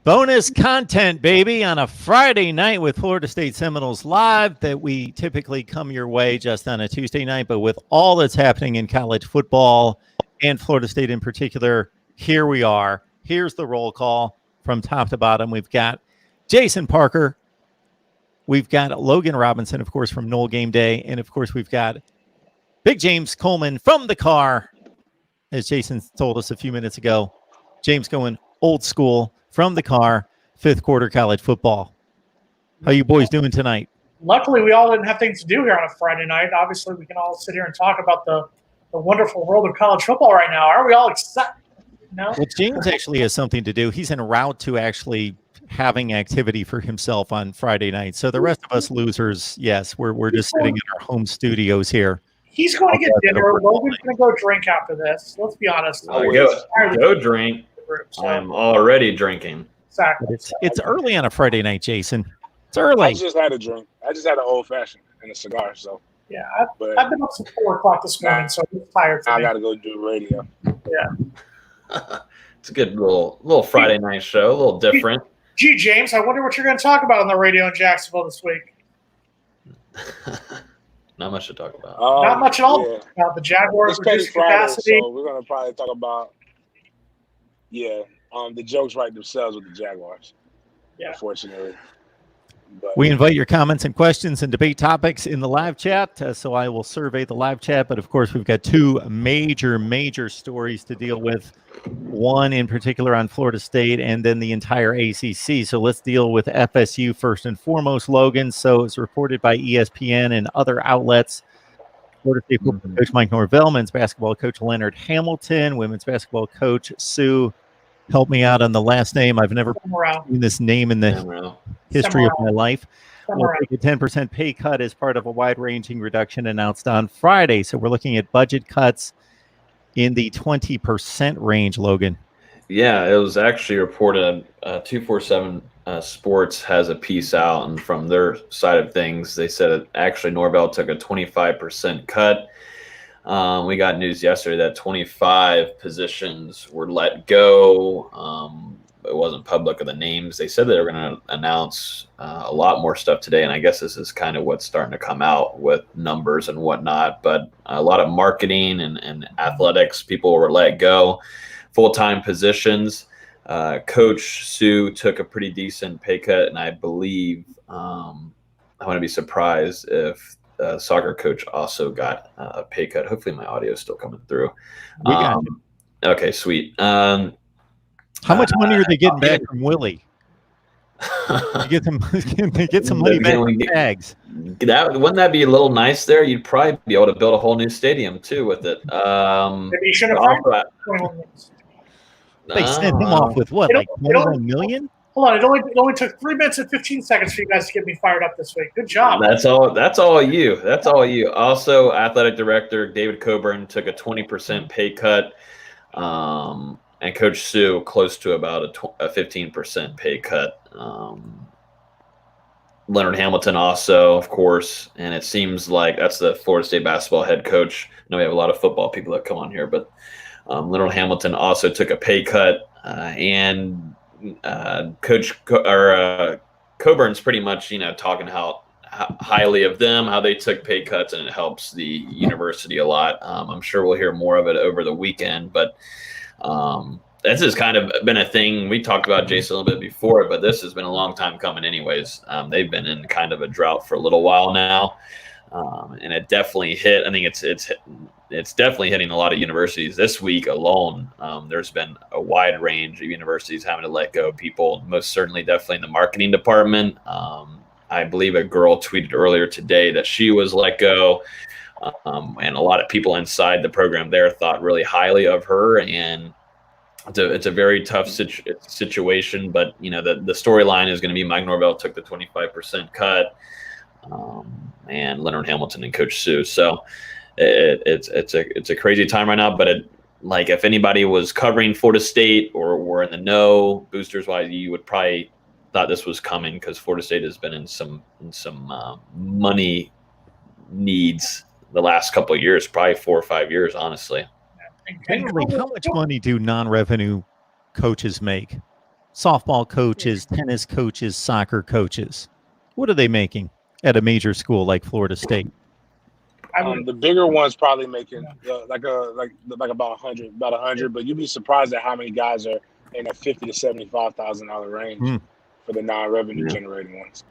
Bonus content, baby, on a Friday night with Florida State Seminoles Live that we typically come your way just on a Tuesday night. But with all that's happening in college football and Florida State in particular, here we are. Here's the roll call from top to bottom. We've got Jason Parker. We've got Logan Robinson, of course, from Knoll Game Day. And, of course, we've got Big James Coleman from the car, as Jason told us a few minutes ago. James going old school from the car, fifth quarter college football. How you boys doing tonight? Luckily, we all didn't have things to do here on a Friday night. Obviously, we can all sit here and talk about the wonderful world of college football right now. Are we all excited? No? Well, James actually has something to do. He's en route to actually having activity for himself on Friday night. So the rest of us losers, yes, we're just sitting in our home studios here. He's going to get dinner. Logan's going to go drink after this. Let's be honest. Go drink. I'm already drinking. Exactly. It's early on a Friday night, Jason. It's early. I just had a drink. I just had an old fashioned and a cigar. So yeah, I've been up since 4 o'clock this morning, so I'm tired. I got to go do radio. Yeah. It's a good little Friday night show, a little different. Gee, James, I wonder what you're going to talk about on the radio in Jacksonville this week. Not much to talk about. Not much at all. Yeah. About the Jaguars reduced capacity. So we're going to probably talk about the jokes write themselves with the Jaguars. Yeah. Unfortunately. But we invite your comments and questions and debate topics in the live chat. So I will survey the live chat. But, of course, we've got two major stories to deal with. One in particular on Florida State and then the entire ACC. So let's deal with FSU first and foremost, Logan. So it's reported by ESPN and other outlets. Florida State football coach Mike Norvell, men's basketball coach Leonard Hamilton, women's basketball coach Sue. Help me out on the last name. I've never seen this name in the history of my life. We'll take a 10% pay cut as part of a wide-ranging reduction announced on Friday. So we're looking at budget cuts in the 20% range, Logan. Yeah, it was actually reported 247 Sports has a piece out, and from their side of things, they said actually Norvell took a 25% cut. We got news yesterday that 25 positions were let go. It wasn't public of the names. They said they were going to announce a lot more stuff today, and I guess this is kind of what's starting to come out with numbers and whatnot. But a lot of marketing and athletics people were let go. Full-time positions. Coach Sue took a pretty decent pay cut, and I believe I wouldn't be surprised if soccer coach also got a pay cut. Hopefully my audio is still coming through. Okay, sweet. How much money are they getting back from Willie? They get some money back from Bags. Wouldn't that be a little nice there? You'd probably be able to build a whole new stadium too with it. Maybe you should have. They sent him off with what, like $21 million? Hold on, it only took 3 minutes and 15 seconds for you guys to get me fired up this week. Good job. That's all you. Also, athletic director David Coburn took a 20% pay cut. And Coach Sue close to about a 15% pay cut. Leonard Hamilton also, of course, and it seems like that's the Florida State basketball head coach. I know we have a lot of football people that come on here, but Leonard Hamilton also took a pay cut, and Coach Coburn's pretty much talking how highly of them, how they took pay cuts, and it helps the university a lot. I'm sure we'll hear more of it over the weekend, but. This has kind of been a thing we talked about, Jason, a little bit before, but this has been a long time coming anyways. They've been in kind of a drought for a little while now, and it definitely hit. I think it's definitely hitting a lot of universities this week alone. There's been a wide range of universities having to let go of people, most certainly definitely in the marketing department. I believe a girl tweeted earlier today that she was let go. And a lot of people inside the program there thought really highly of her, and it's a very tough situation. But the storyline is going to be Mike Norvell took the 25% cut, and Leonard Hamilton and Coach Sue. So it's a crazy time right now. But if anybody was covering Florida State or were in the know, boosters wise, you would probably thought this was coming because Florida State has been in some money needs the last couple of years, probably 4 or 5 years, honestly. Generally, how much money do non-revenue coaches make? softball coaches, tennis coaches, soccer coaches. What are they making at a major school like Florida State? The bigger ones probably making like about 100, but you'd be surprised at how many guys are in that $50,000 to $75,000 range for the non-revenue generating ones.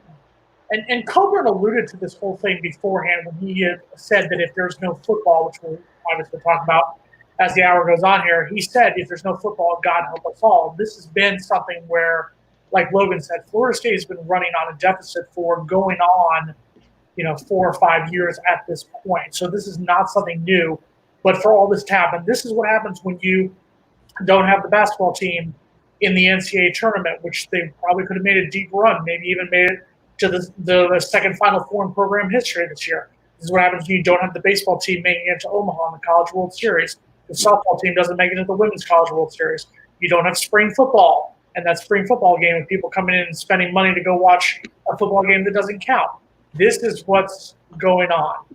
And Coburn alluded to this whole thing beforehand when he said that if there's no football, which we'll obviously talk about as the hour goes on here, he said if there's no football, God help us all. This has been something where, like Logan said, Florida State has been running on a deficit for going on 4 or 5 years at this point. So this is not something new. But for all this to happen, this is what happens when you don't have the basketball team in the NCAA tournament, which they probably could have made a deep run, maybe even made it to the second Final Four in program history this year. This is what happens when you don't have the baseball team making it to Omaha in the College World Series. The softball team doesn't make it to the Women's College World Series. You don't have spring football, and that spring football game of people coming in and spending money to go watch a football game that doesn't count. This is what's going on.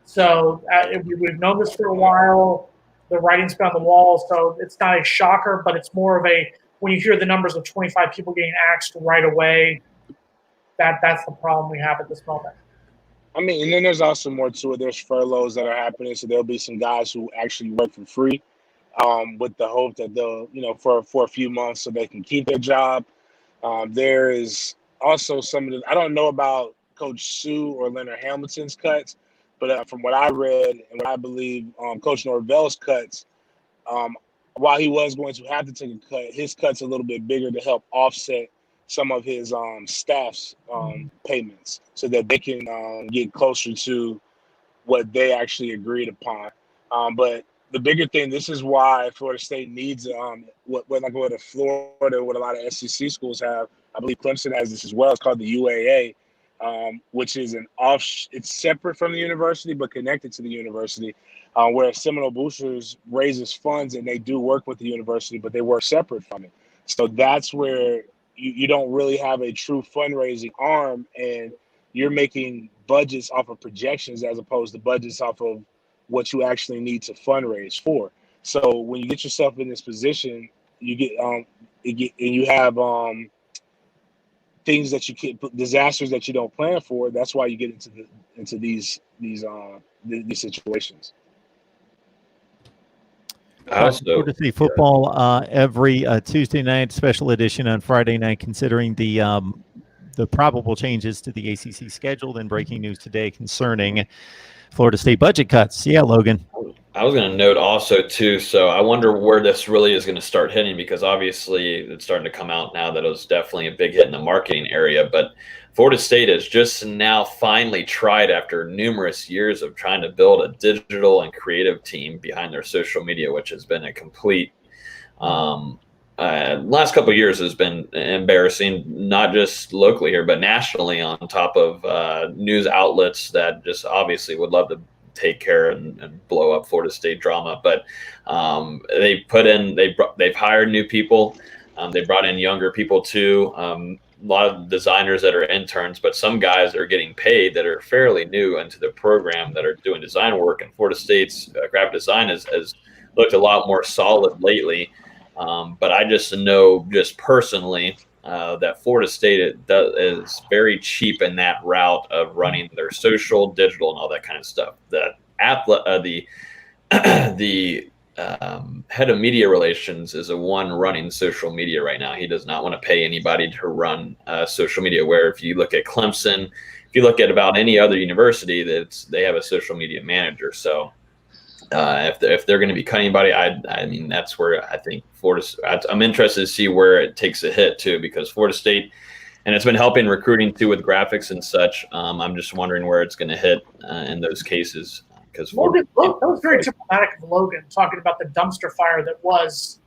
So we've known this for a while. The writing's been on the wall, so it's not a shocker, but it's more of when you hear the numbers of 25 people getting axed right away, that's the problem we have at this moment. I mean, and then there's also more to it. There's furloughs that are happening, so there'll be some guys who actually work for free with the hope that they'll, for a few months so they can keep their job. There is also I don't know about Coach Sue or Leonard Hamilton's cuts, but from what I read and what I believe Coach Norvell's cuts, while he was going to have to take a cut, his cut's a little bit bigger to help offset some of his staff's payments so that they can get closer to what they actually agreed upon. But the bigger thing, this is why Florida State needs what Florida, what a lot of SEC schools have. I believe Clemson has this as well. It's called the UAA, which is it's separate from the university but connected to the university, where Seminole Boosters raises funds and they do work with the university, but they work separate from it. So that's where you don't really have a true fundraising arm, and you're making budgets off of projections as opposed to budgets off of what you actually need to fundraise for. So when you get yourself in this position, you you have things that you can't, disasters that you don't plan for. That's why you get into these situations. Florida State football every Tuesday night, special edition on Friday night, considering the probable changes to the ACC schedule. Then breaking news today concerning Florida State budget cuts. Yeah, Logan. I was going to note also too. So I wonder where this really is going to start hitting, because obviously it's starting to come out now that it was definitely a big hit in the marketing area. But Florida State has just now finally tried, after numerous years of trying to build a digital and creative team behind their social media, which has been a complete last couple of years has been embarrassing, not just locally here, but nationally, on top of news outlets that just obviously would love to take care and blow up Florida State drama. But they've hired new people. They brought in younger people too. A lot of designers that are interns, but some guys are getting paid that are fairly new into the program that are doing design work. And Florida State's graphic design has looked a lot more solid lately. But I just know, just personally, that Florida State is very cheap in that route of running their social, digital, and all that kind of stuff. The head of media relations is the one running social media right now. He does not want to pay anybody to run social media. Where if you look at Clemson, if you look at about any other university, they have a social media manager. So if they're going to be cutting anybody, I mean, that's where I think I'm interested to see where it takes a hit too, because Florida State, and it's been helping recruiting too with graphics and such. I'm just wondering where it's going to hit in those cases. Because Logan, that was very diplomatic of Logan, talking about the dumpster fire that was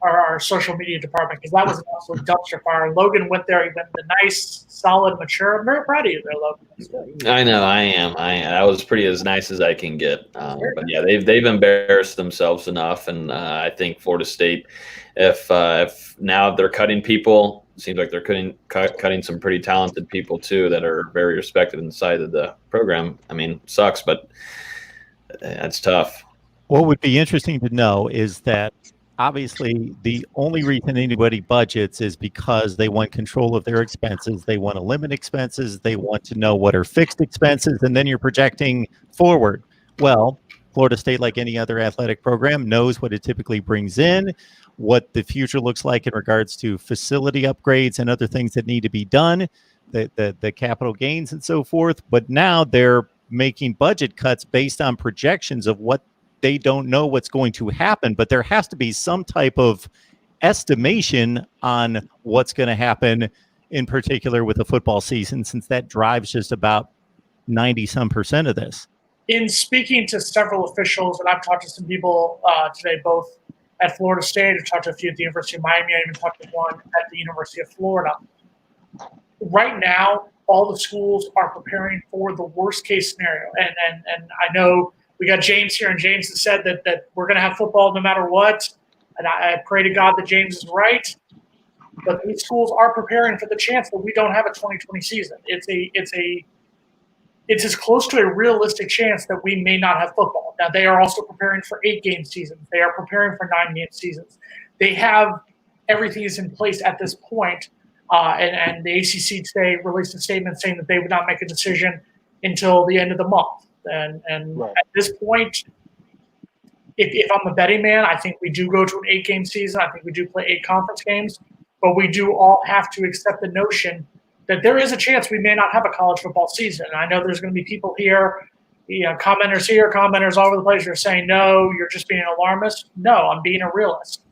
our social media department, because that was an absolute dumpster fire. Logan went there. He went the nice, solid, mature. I'm very proud of you there, Logan. I know, I am. I was pretty as nice as I can get. But yeah, they've embarrassed themselves enough, and I think Florida State, if now they're cutting people, it seems like they're cutting some pretty talented people too that are very respected inside of the program. I mean, sucks, but it's tough. What would be interesting to know is that obviously the only reason anybody budgets is because they want control of their expenses. They want to limit expenses. They want to know what are fixed expenses, and then you're projecting forward. Well, Florida State, like any other athletic program, knows what it typically brings in, what the future looks like in regards to facility upgrades and other things that need to be done, the capital gains and so forth. But now they're making budget cuts based on projections of what they don't know what's going to happen, but there has to be some type of estimation on what's going to happen, in particular with the football season, since that drives just about 90% of this. In speaking to several officials, and I've talked to some people today, both at Florida State, I've talked to a few at the University of Miami, I even talked to one at the University of Florida. Right now, all the schools are preparing for the worst case scenario. And I know we got James here, and James has said that we're going to have football no matter what. And I pray to God that James is right. But these schools are preparing for the chance that we don't have a 2020 season. It's as close to a realistic chance that we may not have football. Now, they are also preparing for 8-game seasons. They are preparing for 9-game seasons. They have everything is in place at this point. And the ACC today released a statement saying that they would not make a decision until the end of the month. And right. At this point, if I'm a betting man, I think we do go to an 8-game season. I think we do play 8 conference games. But we do all have to accept the notion that there is a chance we may not have a college football season. And I know there's going to be people here, commenters here, commenters all over the place who are saying, no, you're just being an alarmist. No, I'm being a realist.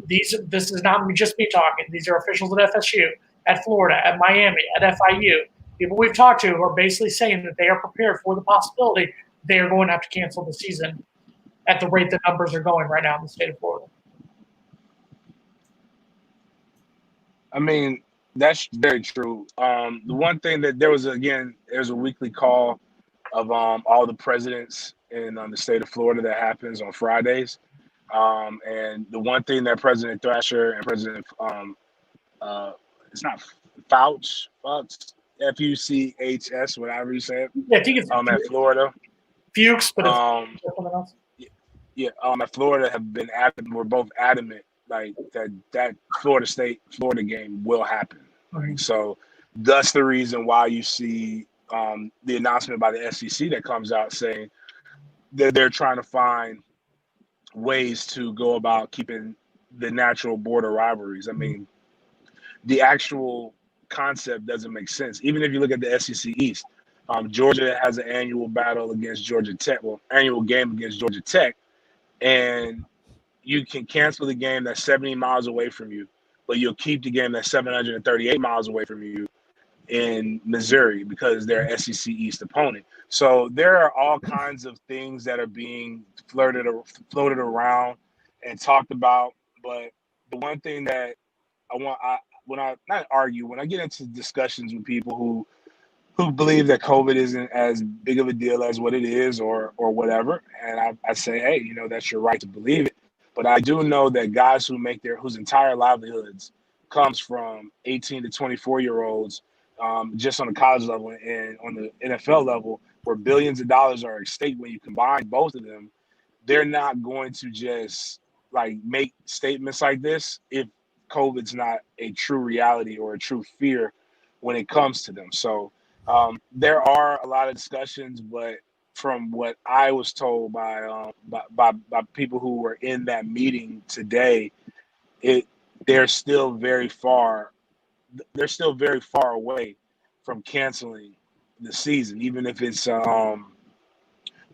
This is not just me talking. These are officials at FSU, at Florida, at Miami, at FIU. People we've talked to are basically saying that they are prepared for the possibility they are going to have to cancel the season at the rate the numbers are going right now in the state of Florida. I mean, that's very true. The one thing that there's a weekly call of all the presidents in the state of Florida that happens on Fridays. And the one thing that President Thrasher and President it's not Fauch, Fuchs, whatever you say it. Yeah, I think it's at Florida. Fuchs, but it's something else. Yeah, at Florida have been adamant. We're both adamant like that Florida game will happen. Right? So that's the reason why you see the announcement by the SEC that comes out saying that they're trying to find ways to go about keeping the natural border rivalries. I mean, the actual concept doesn't make sense. Even if you look at the SEC East, Georgia has an annual battle against Georgia Tech, annual game against Georgia Tech, and you can cancel the game that's 70 miles away from you, but you'll keep the game that's 738 miles away from you in Missouri because they're an SEC East opponent. So there are all kinds of things that are being floated around and talked about. But the one thing that when I get into discussions with people who believe that COVID isn't as big of a deal as what it is or whatever, and I say, hey, that's your right to believe it. But I do know that guys whose entire livelihoods comes from 18 to 24-year-olds just on the college level and on the NFL level, where billions of dollars are at stake when you combine both of them, they're not going to just make statements like this if COVID's not a true reality or a true fear when it comes to them. So there are a lot of discussions, but from what I was told by people who were in that meeting today, they're still very far away from canceling the season, even if it's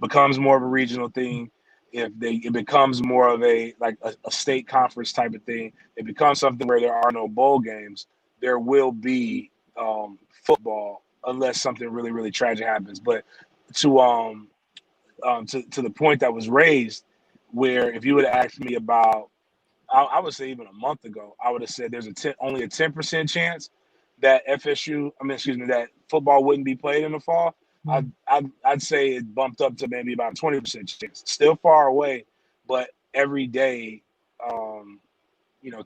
becomes more of a regional thing. If it becomes more of a state conference type of thing, it becomes something where there are no bowl games. There will be football unless something really, really tragic happens. But to the point that was raised, where if you would have asked me about, I would say even a month ago, I would have said there's only a 10% chance that that football wouldn't be played in the fall. I'd say it bumped up to maybe about 20% chance. Still far away, but every day,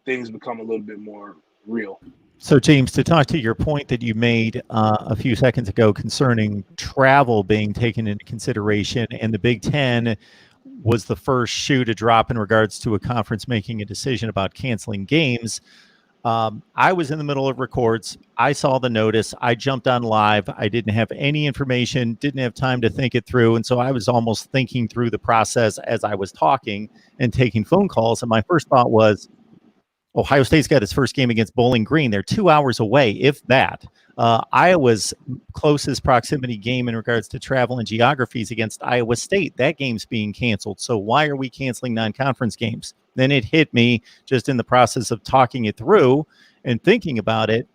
things become a little bit more real. So, James, to talk to your point that you made a few seconds ago concerning travel being taken into consideration, and the Big Ten was the first shoe to drop in regards to a conference making a decision about canceling games. I was in the middle of records. I saw the notice. I jumped on live. I didn't have any information, didn't have time to think it through. And so I was almost thinking through the process as I was talking and taking phone calls. And my first thought was, Ohio State's got its first game against Bowling Green. They're 2 hours away, if that. Iowa's closest proximity game in regards to travel and geographies against Iowa State. That game's being canceled. So why are we canceling non-conference games? Then it hit me just in the process of talking it through and thinking about it.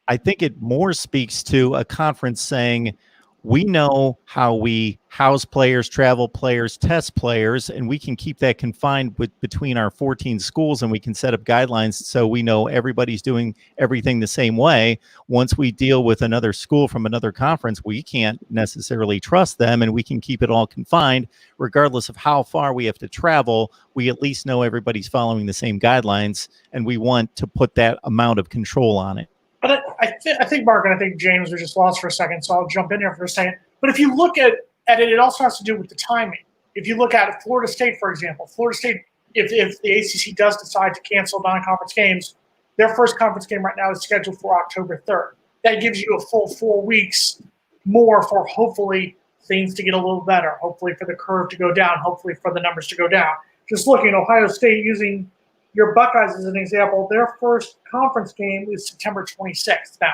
I think it more speaks to a conference saying, we know how we house players, travel players, test players, and we can keep that confined between our 14 schools, and we can set up guidelines so we know everybody's doing everything the same way. Once we deal with another school from another conference, we can't necessarily trust them, and we can keep it all confined. Regardless of how far we have to travel, we at least know everybody's following the same guidelines, and we want to put that amount of control on it. But I think, Mark, and I think James was just lost for a second, so I'll jump in here for a second. But if you look at it, it also has to do with the timing. If you look at Florida State, for example, Florida State, if the ACC does decide to cancel non-conference games, their first conference game right now is scheduled for October 3rd. That gives you a full 4 weeks more for hopefully things to get a little better, hopefully for the curve to go down, hopefully for the numbers to go down. Just looking at Ohio State, using your Buckeyes as an example, their first conference game is September 26th now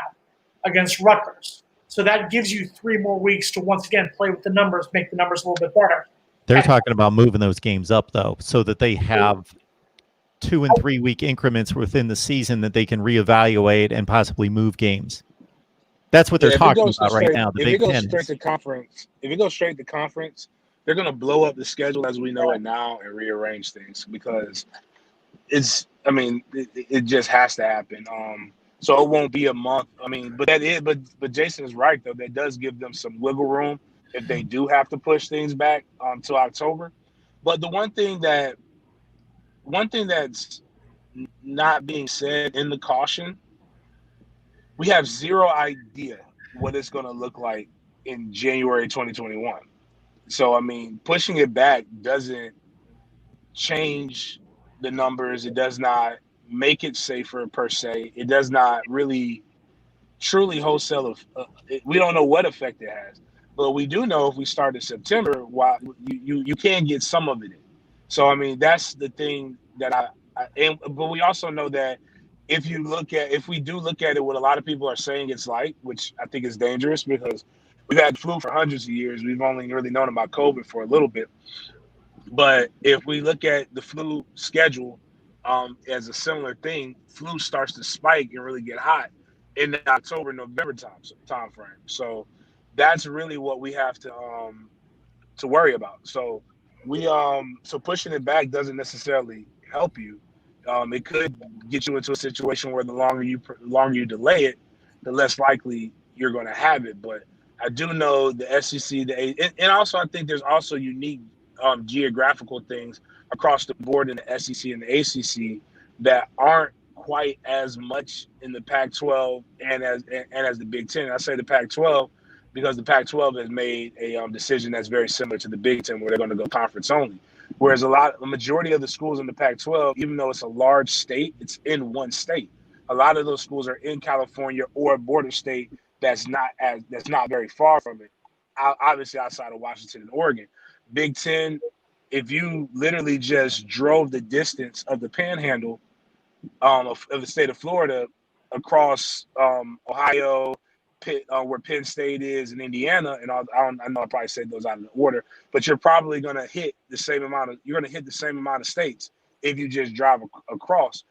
against Rutgers. So that gives you 3 more weeks to once again play with the numbers, make the numbers a little bit better. They're talking about moving those games up, though, so that they have 2 and 3 week increments within the season that they can reevaluate and possibly move games. That's what they're talking about right now. If it goes straight to conference, they're going to blow up the schedule as we know it now and rearrange things because it just has to happen. So it won't be a month. But Jason is right though. That does give them some wiggle room if they do have to push things back to October. But the one thing that's not being said in the caution, we have zero idea what it's going to look like in January 2021. So pushing it back doesn't change the numbers. It does not make it safer per se. It does not really truly wholesale. We don't know what effect it has, but we do know if we start in September, you can get some of it in. So that's the thing that but we also know that if we do look at it, what a lot of people are saying it's like, which I think is dangerous because we've had flu for hundreds of years. We've only really known about COVID for a little bit. But if we look at the flu schedule as a similar thing, flu starts to spike and really get hot in the October, November time frame. So that's really what we have to worry about. So so pushing it back doesn't necessarily help you. It could get you into a situation where the longer you delay it, the less likely you're going to have it. But I do know the SEC, and also I think there's also unique geographical things across the board in the SEC and the ACC that aren't quite as much in the Pac-12 and as the Big Ten. I say the Pac-12 because the Pac-12 has made a decision that's very similar to the Big Ten, where they're going to go conference only. Whereas the majority of the schools in the Pac-12, even though it's a large state, it's in one state. A lot of those schools are in California or a border state that's not very far from it, obviously outside of Washington and Oregon. Big Ten, if you literally just drove the distance of the panhandle of the state of Florida across Ohio, where Penn State is, and Indiana, and I know I probably said those out of the order, but you're probably going to hit the same amount of states if you just drive across.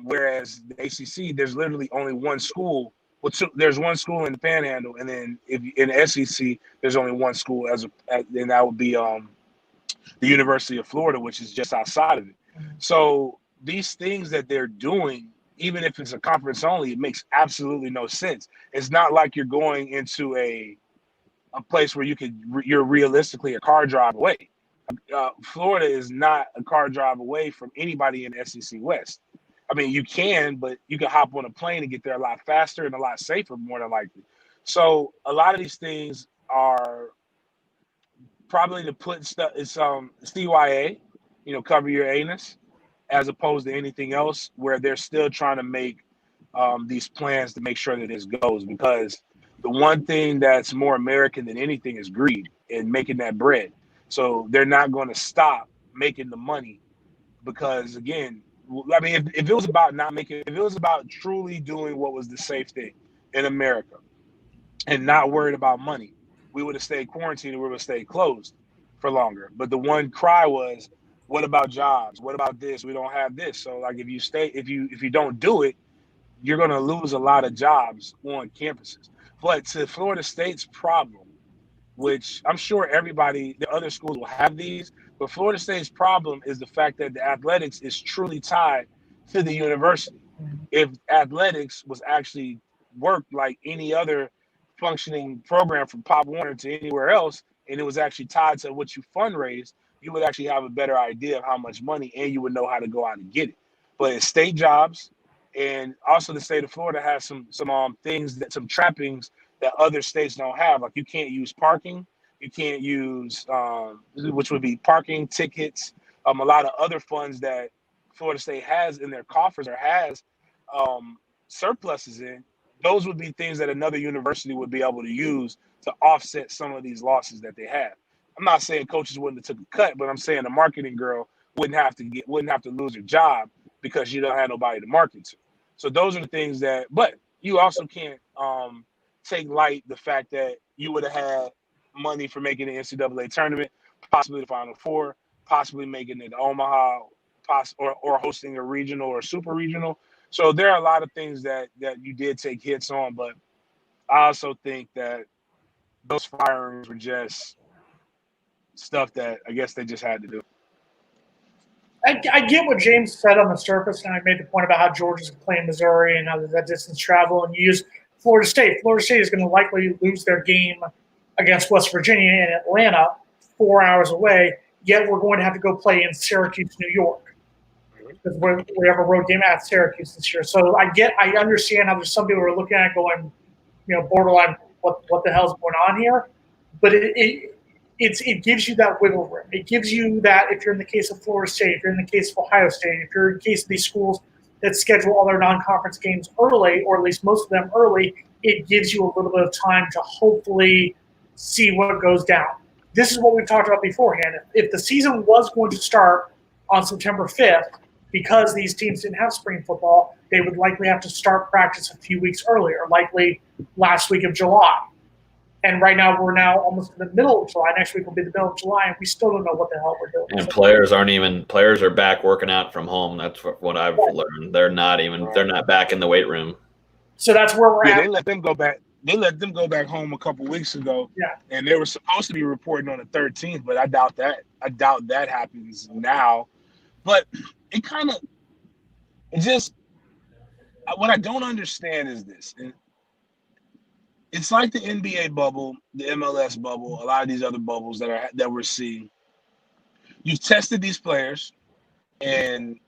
Whereas the ACC, there's literally only one school. Well, there's one school in the Panhandle, and then in the SEC, there's only one school, and that would be the University of Florida, which is just outside of it. So these things that they're doing, even if it's a conference only, it makes absolutely no sense. It's not like you're going into a place where you're realistically a car drive away. Florida is not a car drive away from anybody in the SEC West. You can, but you can hop on a plane and get there a lot faster and a lot safer, more than likely. So a lot of these things are probably to put stuff. It's CYA, cover your anus, as opposed to anything else, where they're still trying to make these plans to make sure that this goes. Because the one thing that's more American than anything is greed and making that bread. So they're not going to stop making the money, because again, I mean, if it was about if it was about truly doing what was the safe thing in America and not worried about money, we would have stayed quarantined and we would have stayed closed for longer. But the one cry was, what about jobs? What about this? We don't have this. So like, if you don't do it, you're going to lose a lot of jobs on campuses. But to Florida State's problem, which I'm sure the other schools will have these, but Florida State's problem is the fact that the athletics is truly tied to the university. If athletics was actually worked like any other functioning program from Pop Warner to anywhere else, and it was actually tied to what you fundraise, you would actually have a better idea of how much money, and you would know how to go out and get it. But it's state jobs, and also the state of Florida has some trappings that other states don't have. Like, you can't use parking, you can't use which would be parking tickets, a lot of other funds that Florida State has in their coffers or has surpluses in. Those would be things that another university would be able to use to offset some of these losses that they have. I'm not saying coaches wouldn't have took a cut, but I'm saying the marketing girl wouldn't have to lose her job because you don't have nobody to market to. So those are the things that, but you also can't take light the fact that you would have had money for making the NCAA tournament, possibly the Final Four, possibly making it Omaha, or hosting a regional or super regional. So there are a lot of things that you did take hits on, but I also think that those firings were just stuff that I guess they just had to do. I get what James said on the surface, and I made the point about how Georgia's playing Missouri and how there's that distance travel, and you use Florida State. Florida State is going to likely lose their game against West Virginia in Atlanta, 4 hours away, yet we're going to have to go play in Syracuse, New York, because we have a road game at Syracuse this year. So I understand how there's some people who are looking at it going, borderline, what the hell's going on here? But it gives you that wiggle room. It gives you that, if you're in the case of Florida State, if you're in the case of Ohio State, if you're in the case of these schools that schedule all their non-conference games early, or at least most of them early, it gives you a little bit of time to hopefully see what goes down. This is what we've talked about beforehand. If the season was going to start on September 5th, because these teams didn't have spring football, they would likely have to start practice a few weeks earlier, likely last week of July. And right now, we're almost in the middle of July. Next week will be the middle of July, and we still don't know what the hell we're doing. And players are back working out from home. That's what I've learned. They're not back in the weight room. So that's where we're at. They let them go back. They let them go back home a couple weeks ago. Yeah. And they were supposed to be reporting on the 13th, but I doubt that happens now. But what I don't understand is this. It's like the NBA bubble, the MLS bubble, a lot of these other bubbles that we're seeing. You've tested these players, and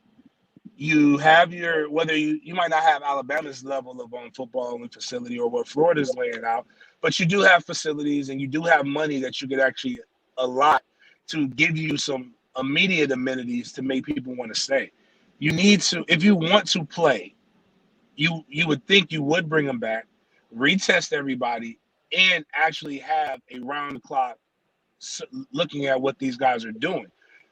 you have whether you might not have Alabama's level of football and facility or what Florida's laying out, but you do have facilities and you do have money that you could actually allot to give you some immediate amenities to make people want to stay. You need to, if you want to play, you would think you would bring them back, retest everybody, and actually have a round the clock looking at what these guys are doing.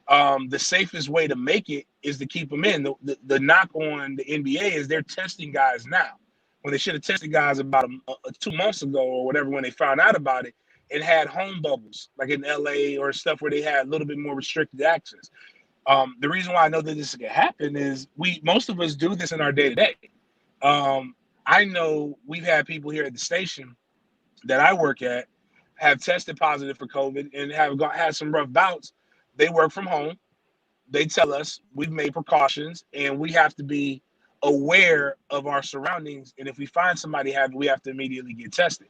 The safest way to make it is to keep them in. The knock on the NBA is they're testing guys now, when they should have tested guys about 2 months ago or whatever, when they found out about it, and had home bubbles like in LA or stuff where they had a little bit more restricted access. The reason why I know that this can happen is most of us do this in our day-to-day. I know we've had people here at the station that I work at have tested positive for COVID and have had some rough bouts. They work from home. They tell us we've made precautions and we have to be aware of our surroundings. And if we find somebody we have to immediately get tested,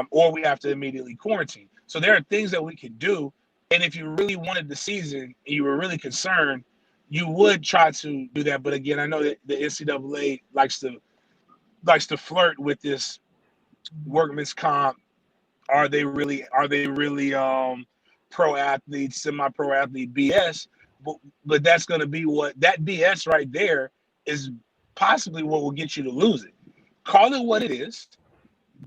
or we have to immediately quarantine. So there are things that we can do. And if you really wanted the season and you were really concerned, you would try to do that. But again, I know that the NCAA likes to flirt with this workman's comp. Are they really pro athlete, semi-pro athlete BS, but that's going to be what that BS right there is possibly what will get you to lose it. Call it what it is.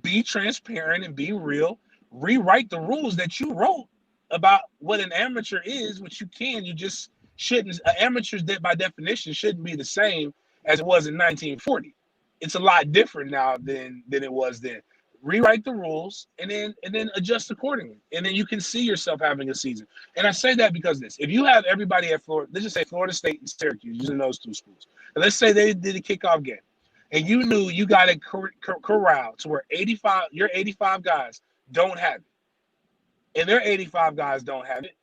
Be transparent and be real. Rewrite the rules that you wrote about what an amateur is, which you can. You just shouldn't. Amateurs, that by definition, shouldn't be the same as it was in 1940. It's a lot different now than it was then. Rewrite the rules and then adjust accordingly, and then you can see yourself having a season. And I say that because if you have everybody at Florida, let's just say Florida State and Syracuse, using those two schools, and let's say they did a kickoff game, and you knew you got it corralled to where your 85 guys don't have it, and their 85 guys don't have it,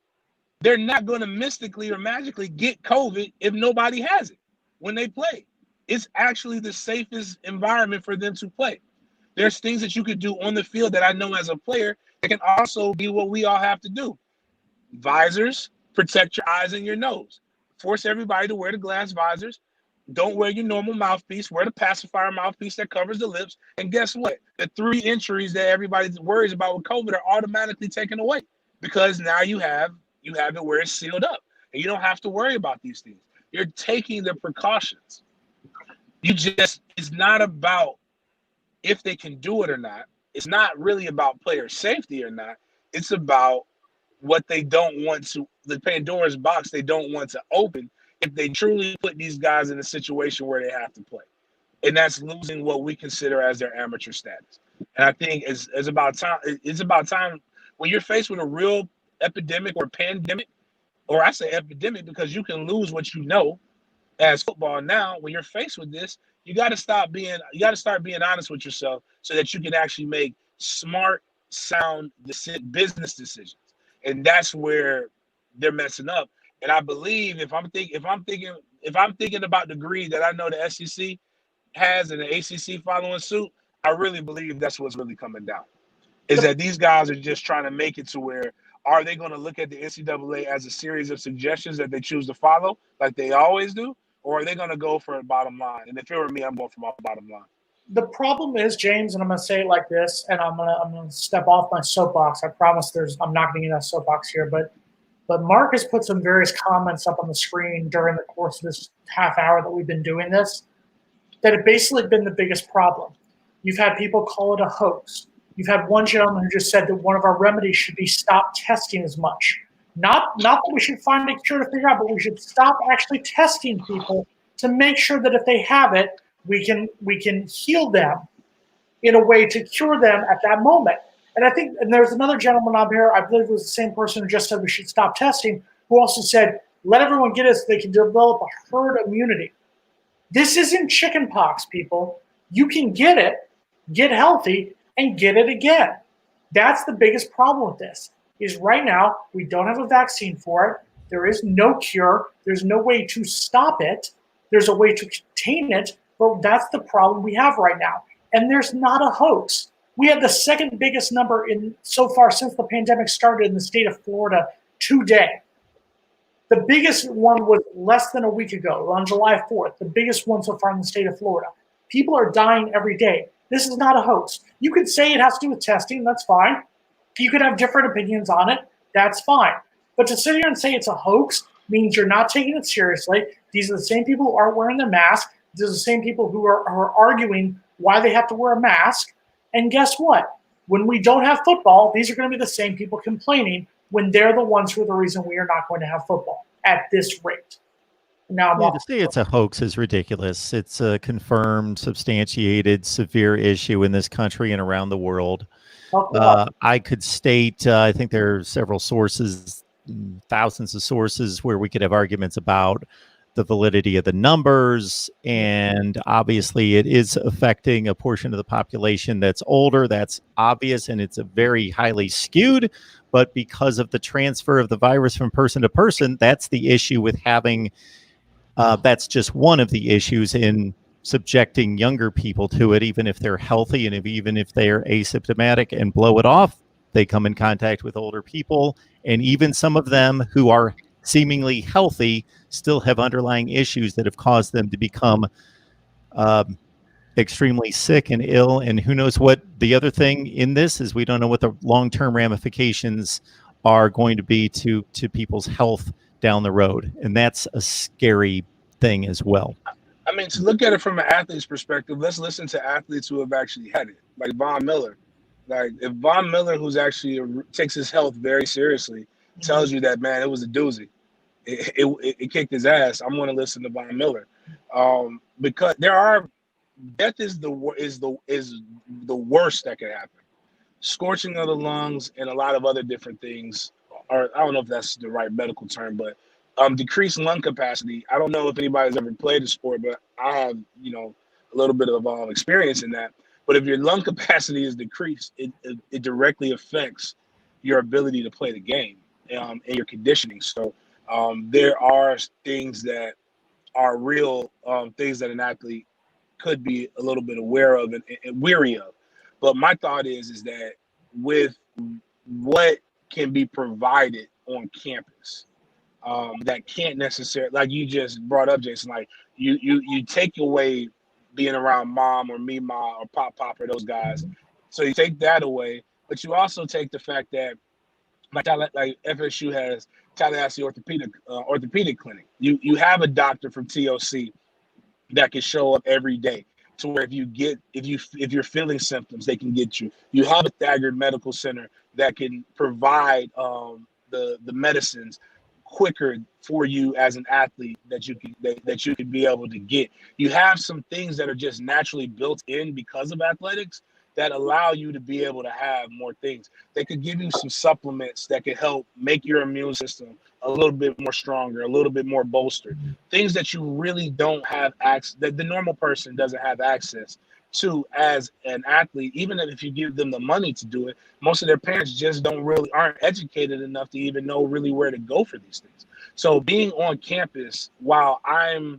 they're not going to mystically or magically get COVID if nobody has it when they play. It's actually the safest environment for them to play. There's things that you could do on the field that I know as a player that can also be what we all have to do. Visors, protect your eyes and your nose. Force everybody to wear the glass visors. Don't wear your normal mouthpiece. Wear the pacifier mouthpiece that covers the lips. And guess what? The 3 injuries that everybody worries about with COVID are automatically taken away because now you have it where it's sealed up. And you don't have to worry about these things. You're taking the precautions. It's not about if they can do it or not. It's not really about player safety or not. It's about what they don't want to, the Pandora's box they don't want to open if they truly put these guys in a situation where they have to play. And that's losing what we consider as their amateur status. And I think it's about time when you're faced with a real epidemic or pandemic, or I say epidemic because you can lose what you know as football now. When you're faced with this, you got to start being honest with yourself so that you can actually make smart, sound business decisions. And that's where they're messing up. And I believe if I'm thinking about the greed that I know the SEC has and the ACC following suit, I really believe that's what's really coming down. Is that these guys are just trying to make it to where, are they going to look at the NCAA as a series of suggestions that they choose to follow like they always do? Or are they going to go for a bottom line? And if it were me, I'm going for my bottom line. The problem is, James, and I'm going to say it like this, and I'm going to step off my soapbox. I promise I'm not going to get that soapbox here, but Mark has put some various comments up on the screen during the course of this half hour that we've been doing this that have basically been the biggest problem. You've had people call it a hoax. You've had one gentleman who just said that one of our remedies should be stop testing as much. Not that we should find a cure to figure out, but we should stop actually testing people to make sure that if they have it, we can heal them in a way to cure them at that moment. And I think, and there's another gentleman up here, I believe it was the same person who just said we should stop testing, who also said, let everyone get it so they can develop a herd immunity. This isn't chicken pox, people. You can get it, get healthy, and get it again. That's the biggest problem with this, is right now we don't have a vaccine for it. There is no cure. There's no way to stop it. There's a way to contain it, but that's the problem we have right now. And there's not a hoax. We have the second biggest number in so far since the pandemic started in the state of Florida today. The biggest one was less than a week ago, on July 4th, the biggest one so far in the state of Florida. People are dying every day. This is not a hoax. You could say it has to do with testing. That's fine. You could have different opinions on it. That's fine. But to sit here and say it's a hoax means you're not taking it seriously. These are the same people who aren't wearing their mask. These are the same people who are arguing why they have to wear a mask. And guess what? When we don't have football, these are going to be the same people complaining when they're the ones who are the reason we are not going to have football at this rate. Now, to say it's a hoax is ridiculous. It's a confirmed, substantiated, severe issue in this country and around the world. I could state, I think there are several sources, thousands of sources where we could have arguments about the validity of the numbers. And obviously it is affecting a portion of the population that's older. That's obvious. And it's a very highly skewed. But because of the transfer of the virus from person to person, that's the issue with having, that's just one of the issues in subjecting younger people to it, even if they're healthy and even if they're asymptomatic and blow it off, they come in contact with older people. And even some of them who are seemingly healthy still have underlying issues that have caused them to become extremely sick and ill. And who knows what the other thing in this is, we don't know what the long-term ramifications are going to be to people's health down the road, and that's a scary thing as well. I mean, to look at it from an athlete's perspective, let's listen to athletes who have actually had it, like Von Miller. Like if Von Miller, who's actually takes his health very seriously, tells you that, man, it was a doozy. It kicked his ass. I'm going to listen to Von Miller, because death is the worst that could happen. Scorching of the lungs and a lot of other different things, or I don't know if that's the right medical term, but decreased lung capacity. I don't know if anybody's ever played a sport, but I have, a little bit of experience in that. But if your lung capacity is decreased, it directly affects your ability to play the game and your conditioning. So there are things that are real things that an athlete could be a little bit aware of and weary of. But my thought is that with what can be provided on campus, that can't necessarily, like you just brought up, Jason, like you take away being around mom or me, mom or pop or those guys. So you take that away, but you also take the fact that like FSU has Tallahassee orthopedic clinic. You have a doctor from TOC that can show up every day to where if you're feeling symptoms, they can get you. You have a Thagard Medical Center that can provide the medicines quicker for you as an athlete that you can be able to get. You have some things that are just naturally built in because of athletics that allow you to be able to have more things. They could give you some supplements that could help make your immune system a little bit more stronger, a little bit more bolstered. Things that you really don't have access, that the normal person doesn't have access to as an athlete. Even if you give them the money to do it, most of their parents just aren't educated enough to even know really where to go for these things. So being on campus, while I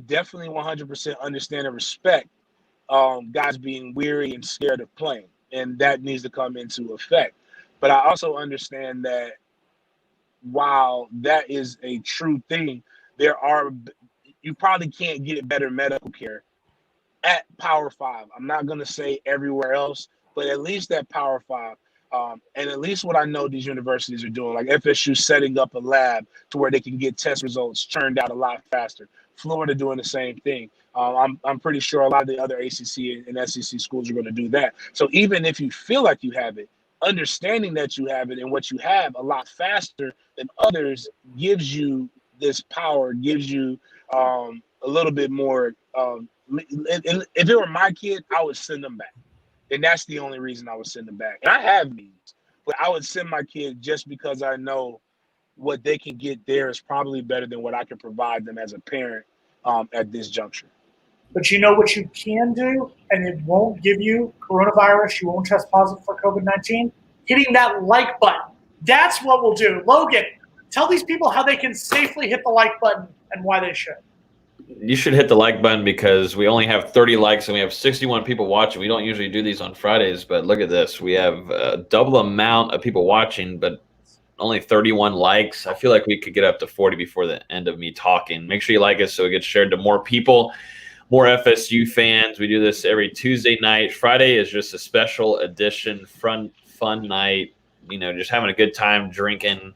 definitely 100% understand and respect guys being weary and scared of playing, and that needs to come into effect. But I also understand that while that is a true thing, you probably can't get better medical care at Power 5. I'm not going to say everywhere else, but at least at Power 5. And at least what I know these universities are doing, like FSU setting up a lab to where they can get test results churned out a lot faster. Florida doing the same thing. I'm pretty sure a lot of the other ACC and SEC schools are going to do that. So even if you feel like you have it, understanding that you have it and what you have a lot faster than others gives you this power, gives you a little bit more. If it were my kid, I would send them back. And that's the only reason I would send them back. And I have needs, but I would send my kid just because I know what they can get there is probably better than what I can provide them as a parent at this juncture. But you know what you can do, and it won't give you coronavirus, you won't test positive for COVID-19? Hitting that like button. That's what we'll do. Logan, tell these people how they can safely hit the like button and why they should. You should hit the like button because we only have 30 likes and we have 61 people watching. We don't usually do these on Fridays, but look at this. We have a double amount of people watching, but only 31 likes. I feel like we could get up to 40 before the end of me talking. Make sure you like us so it gets shared to more people, more FSU fans. We do this every Tuesday night. Friday is just a special edition, fun night, just having a good time drinking.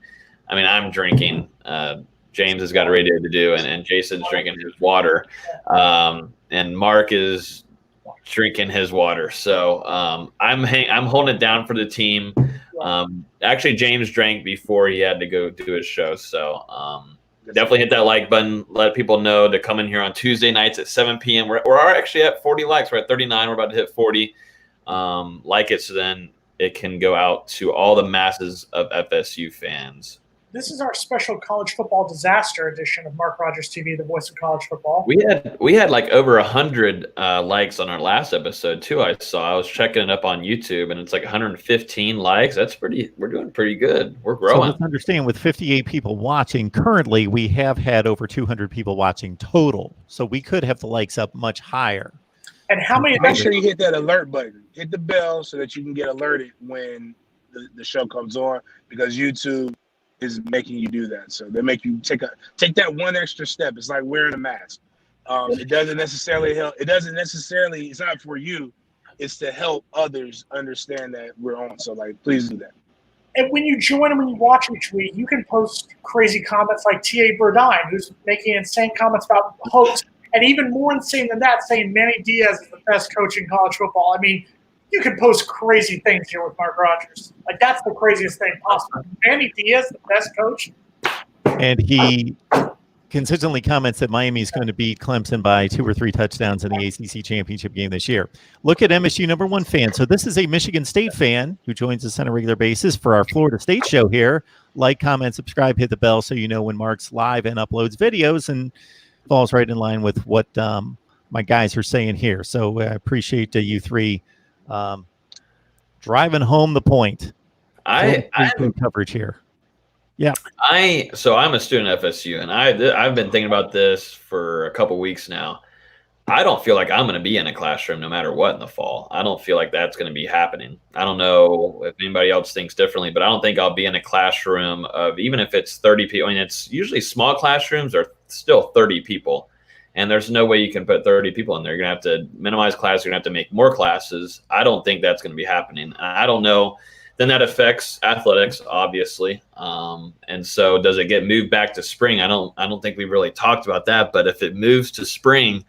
I mean, I'm drinking. James has got a radio to do, and Jason's drinking his water, and Mark is drinking his water. So I'm holding it down for the team. Actually, James drank before he had to go do his show. So definitely hit that like button. Let people know to come in here on Tuesday nights at 7 p.m. We're actually at 40 likes. We're at 39. We're about to hit 40. Like it so then it can go out to all the masses of FSU fans. This is our special college football disaster edition of Mark Rogers TV, the voice of college football. We had like over 100 likes on our last episode too. I was checking it up on YouTube, and it's like 115 likes. We're doing pretty good. We're growing. So let's understand, with 58 people watching currently, we have had over 200 people watching total. So we could have the likes up much higher. And how many? Make sure you hit that alert button. Hit the bell so that you can get alerted when the show comes on, because YouTube is making you do that. So they make you take that one extra step. It's like wearing a mask. It doesn't necessarily help. It's not for you. It's to help others understand that we're on. So please do that. and when you join and when you watch each week, you can post crazy comments like T.A. Burdine, who's making insane comments about hoax, and even more insane than that, saying Manny Diaz is the best coach in college football. I mean, you can post crazy things here with Mark Rogers. Like, that's the craziest thing possible. Manny Diaz, the best coach. And he consistently comments that Miami is going to beat Clemson by 2 or 3 touchdowns in the ACC championship game this year. Look at MSU #1 fan. So this is a Michigan State fan who joins us on a regular basis for our Florida State show here. Like, comment, subscribe, hit the bell so you know when Mark's live and uploads videos, and falls right in line with what my guys are saying here. So I appreciate you three driving home the point. I coverage here. Yeah. So I'm a student at FSU, and I've been thinking about this for a couple weeks now. I don't feel like I'm going to be in a classroom no matter what in the fall. I don't feel like that's going to be happening. I don't know if anybody else thinks differently, but I don't think I'll be in a classroom of, even if it's 30 people. I mean, it's usually small classrooms are still 30 people, and there's no way you can put 30 people in there. You're going to have to minimize classes. You're going to have to make more classes. I don't think that's going to be happening. I don't know. Then that affects athletics, obviously. And so does it get moved back to spring? I don't think we've really talked about that, but if it moves to spring,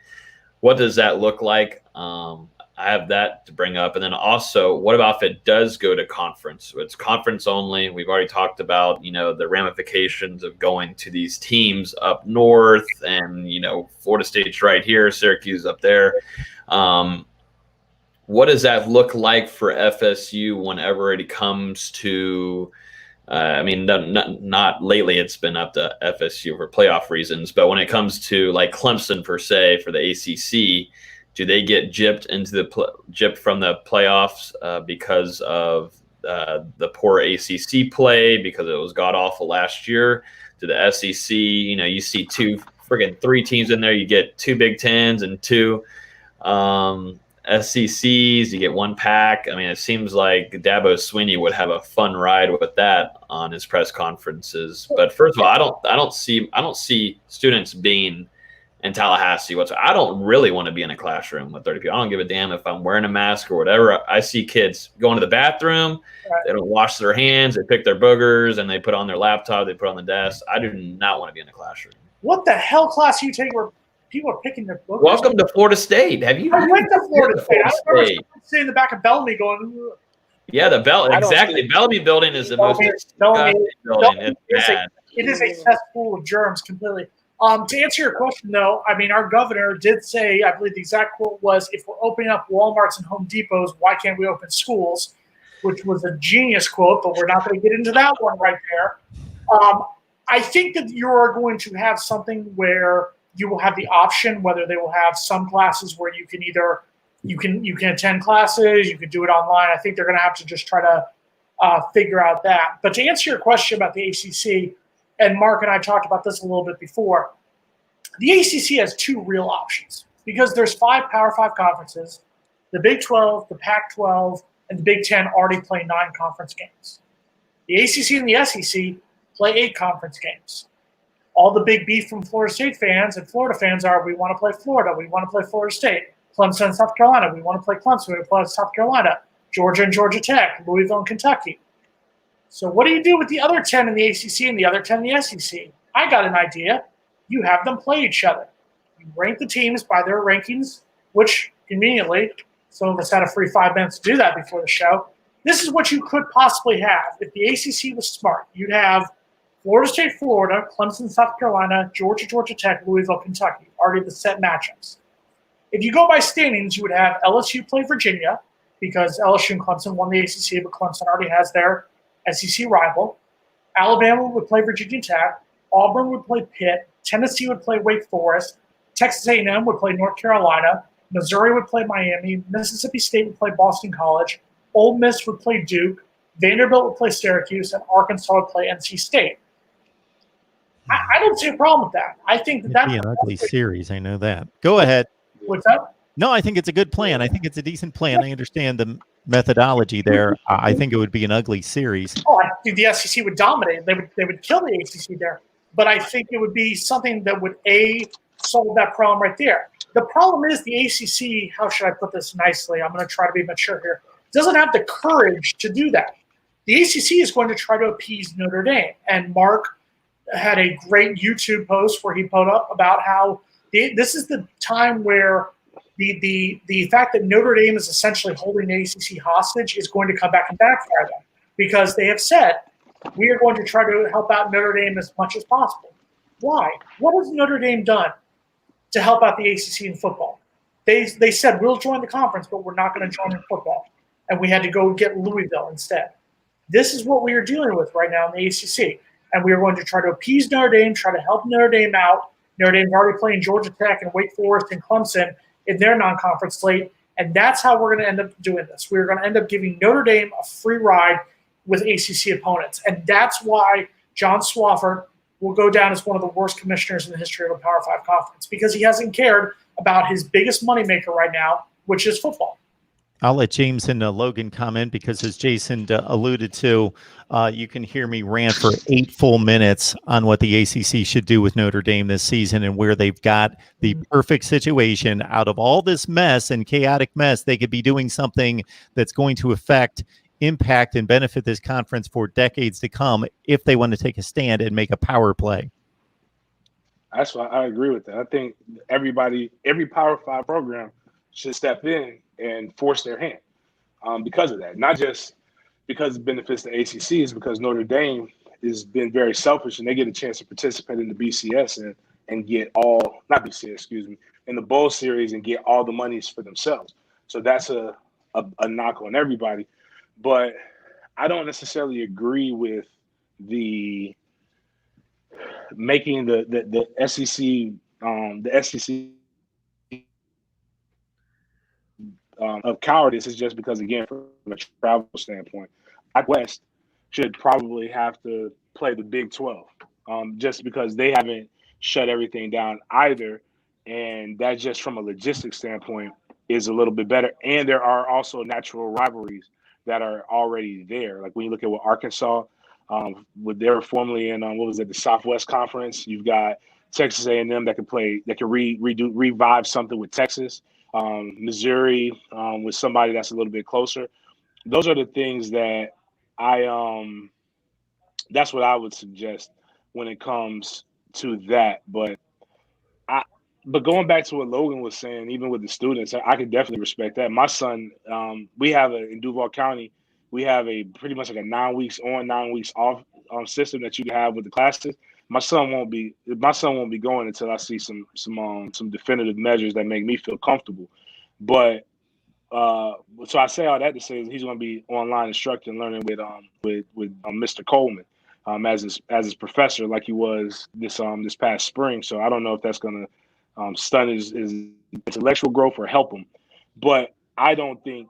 what does that look like? I have that to bring up. And then also, what about if it does go to conference? It's conference only. We've already talked about, the ramifications of going to these teams up north, and, Florida State's right here, Syracuse up there. What does that look like for FSU whenever it comes to, not lately, it's been up to FSU for playoff reasons, but when it comes to like Clemson per se for the ACC, do they get gypped from the playoffs because of the poor ACC play, because it was god awful last year? To the SEC, you see 3 teams in there, you get 2 Big Tens and 2 SECs, you get 1 pack. I mean, it seems like Dabo Swinney would have a fun ride with that on his press conferences. But first of all, I don't see students being in Tallahassee whatsoever. I don't really want to be in a classroom with 30 people. I don't give a damn if I'm wearing a mask or whatever. I see kids going to the bathroom, they don't wash their hands, they pick their boogers, and they put on their laptop, they put on the desk. I do not want to be in a classroom. What the hell class are you taking where people are picking their boogers? Welcome to Florida State. Have you? I went to Florida State. I remember sitting in the back of Bellamy going, ugh. Yeah, exactly. Bellamy building is the most disgusting building. It is a cesspool of germs completely. To answer your question, though, I mean, our governor did say, I believe the exact quote was, if we're opening up Walmarts and Home Depots, why can't we open schools? Which was a genius quote, but we're not going to get into that one right there. I think that you are going to have something where you will have the option, whether they will have some classes where you can either you can attend classes, you can do it online. I think they're going to have to just try to figure out that. But to answer your question about the ACC, and Mark and I talked about this a little bit before, the ACC has 2 real options because there's 5 Power 5 conferences. The Big 12, the Pac-12, and the Big 10 already play 9 conference games. The ACC and the SEC play 8 conference games. All the big beef from Florida State fans and Florida fans are, we want to play Florida, we want to play Florida State. Clemson and South Carolina, we want to play Clemson, we want to play South Carolina. Georgia and Georgia Tech, Louisville and Kentucky. So what do you do with the other 10 in the ACC and the other 10 in the SEC? I got an idea. You have them play each other. You rank the teams by their rankings, which conveniently, some of us had a free 5 minutes to do that before the show. This is what you could possibly have. If the ACC was smart, you'd have Florida State, Florida, Clemson, South Carolina, Georgia, Georgia Tech, Louisville, Kentucky, already the set matchups. If you go by standings, you would have LSU play Virginia because LSU and Clemson won the ACC, but Clemson already has their SEC rival. Alabama would play Virginia Tech. Auburn would play Pitt. Tennessee would play Wake Forest. Texas A&M would play North Carolina. Missouri would play Miami. Mississippi State would play Boston College. Ole Miss would play Duke. Vanderbilt would play Syracuse. And Arkansas would play NC State. I don't see a problem with that. I think that's an ugly series. I know that. Go ahead. What's that? No, I think it's a good plan. I think it's a decent plan. I understand the methodology there. I think it would be an ugly series. Oh, I think the SEC would dominate. They would kill the ACC there. But I think it would be something that would solve that problem right there. The problem is the ACC. How should I put this nicely? I'm going to try to be mature here. Doesn't have the courage to do that. The ACC is going to try to appease Notre Dame. And Mark had a great YouTube post where he put up about how this is the time where the fact that Notre Dame is essentially holding the ACC hostage is going to come back and backfire them, because they have said, we are going to try to help out Notre Dame as much as possible. Why? What has Notre Dame done to help out the ACC in football? They said, we'll join the conference, but we're not going to join in football. And we had to go get Louisville instead. This is what we are dealing with right now in the ACC. And we are going to try to appease Notre Dame, try to help Notre Dame out. Notre Dame's already playing Georgia Tech and Wake Forest and Clemson in their non-conference slate. And that's how we're going to end up doing this. We're going to end up giving Notre Dame a free ride with ACC opponents. And that's why John Swofford will go down as one of the worst commissioners in the history of a Power 5 conference, because he hasn't cared about his biggest moneymaker right now, which is football. I'll let James and Logan comment, because as Jason alluded to, you can hear me rant for 8 full minutes on what the ACC should do with Notre Dame this season, and where they've got the perfect situation out of all this mess and chaotic mess. They could be doing something that's going to impact and benefit this conference for decades to come if they want to take a stand and make a power play. That's why I agree with that. I think every Power 5 program should step in and force their hand because of that. Not just because it benefits the ACC, is because Notre Dame has been very selfish, and they get a chance to participate in the BCS and get all, not BCS, excuse me, in the bowl series and get all the monies for themselves. So that's a knock on everybody. But I don't necessarily agree with the making the SEC of cowardice, is just because, again, from a travel standpoint, West should probably have to play the Big 12, just because they haven't shut everything down either, and that just from a logistics standpoint is a little bit better. And there are also natural rivalries that are already there. Like when you look at what Arkansas, they were formerly in the Southwest Conference. You've got Texas A&M that can revive something with Texas. Missouri with somebody that's a little bit closer. Those are the things that that's what I would suggest when it comes to that. But going back to what Logan was saying, even with the students, I could definitely respect that. My son, we have in Duval County, we have a pretty much like a 9 weeks on, 9 weeks off system that you can have with the classes. My son won't be going until I see some definitive measures that make me feel comfortable. But so I say all that to say he's going to be online instructing and learning with Mr. Coleman as his professor, like he was this past spring. So I don't know if that's going to stunt his intellectual growth or help him. But I don't think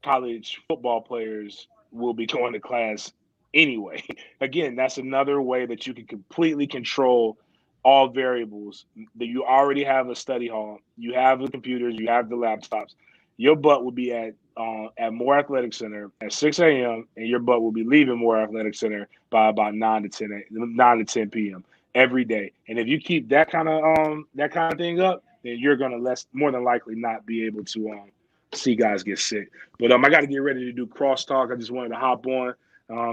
college football players will be going to class anyway. Again, that's another way that you can completely control all variables. That you already have a study hall, you have the computers, you have the laptops. Your butt will be at Moore Athletic Center at 6 a.m. and your butt will be leaving Moore Athletic Center by about 9 to 10 p.m. every day. And if you keep that kind of thing up, then you're gonna more than likely not be able to see guys get sick. But I got to get ready to do crosstalk. I just wanted to hop on.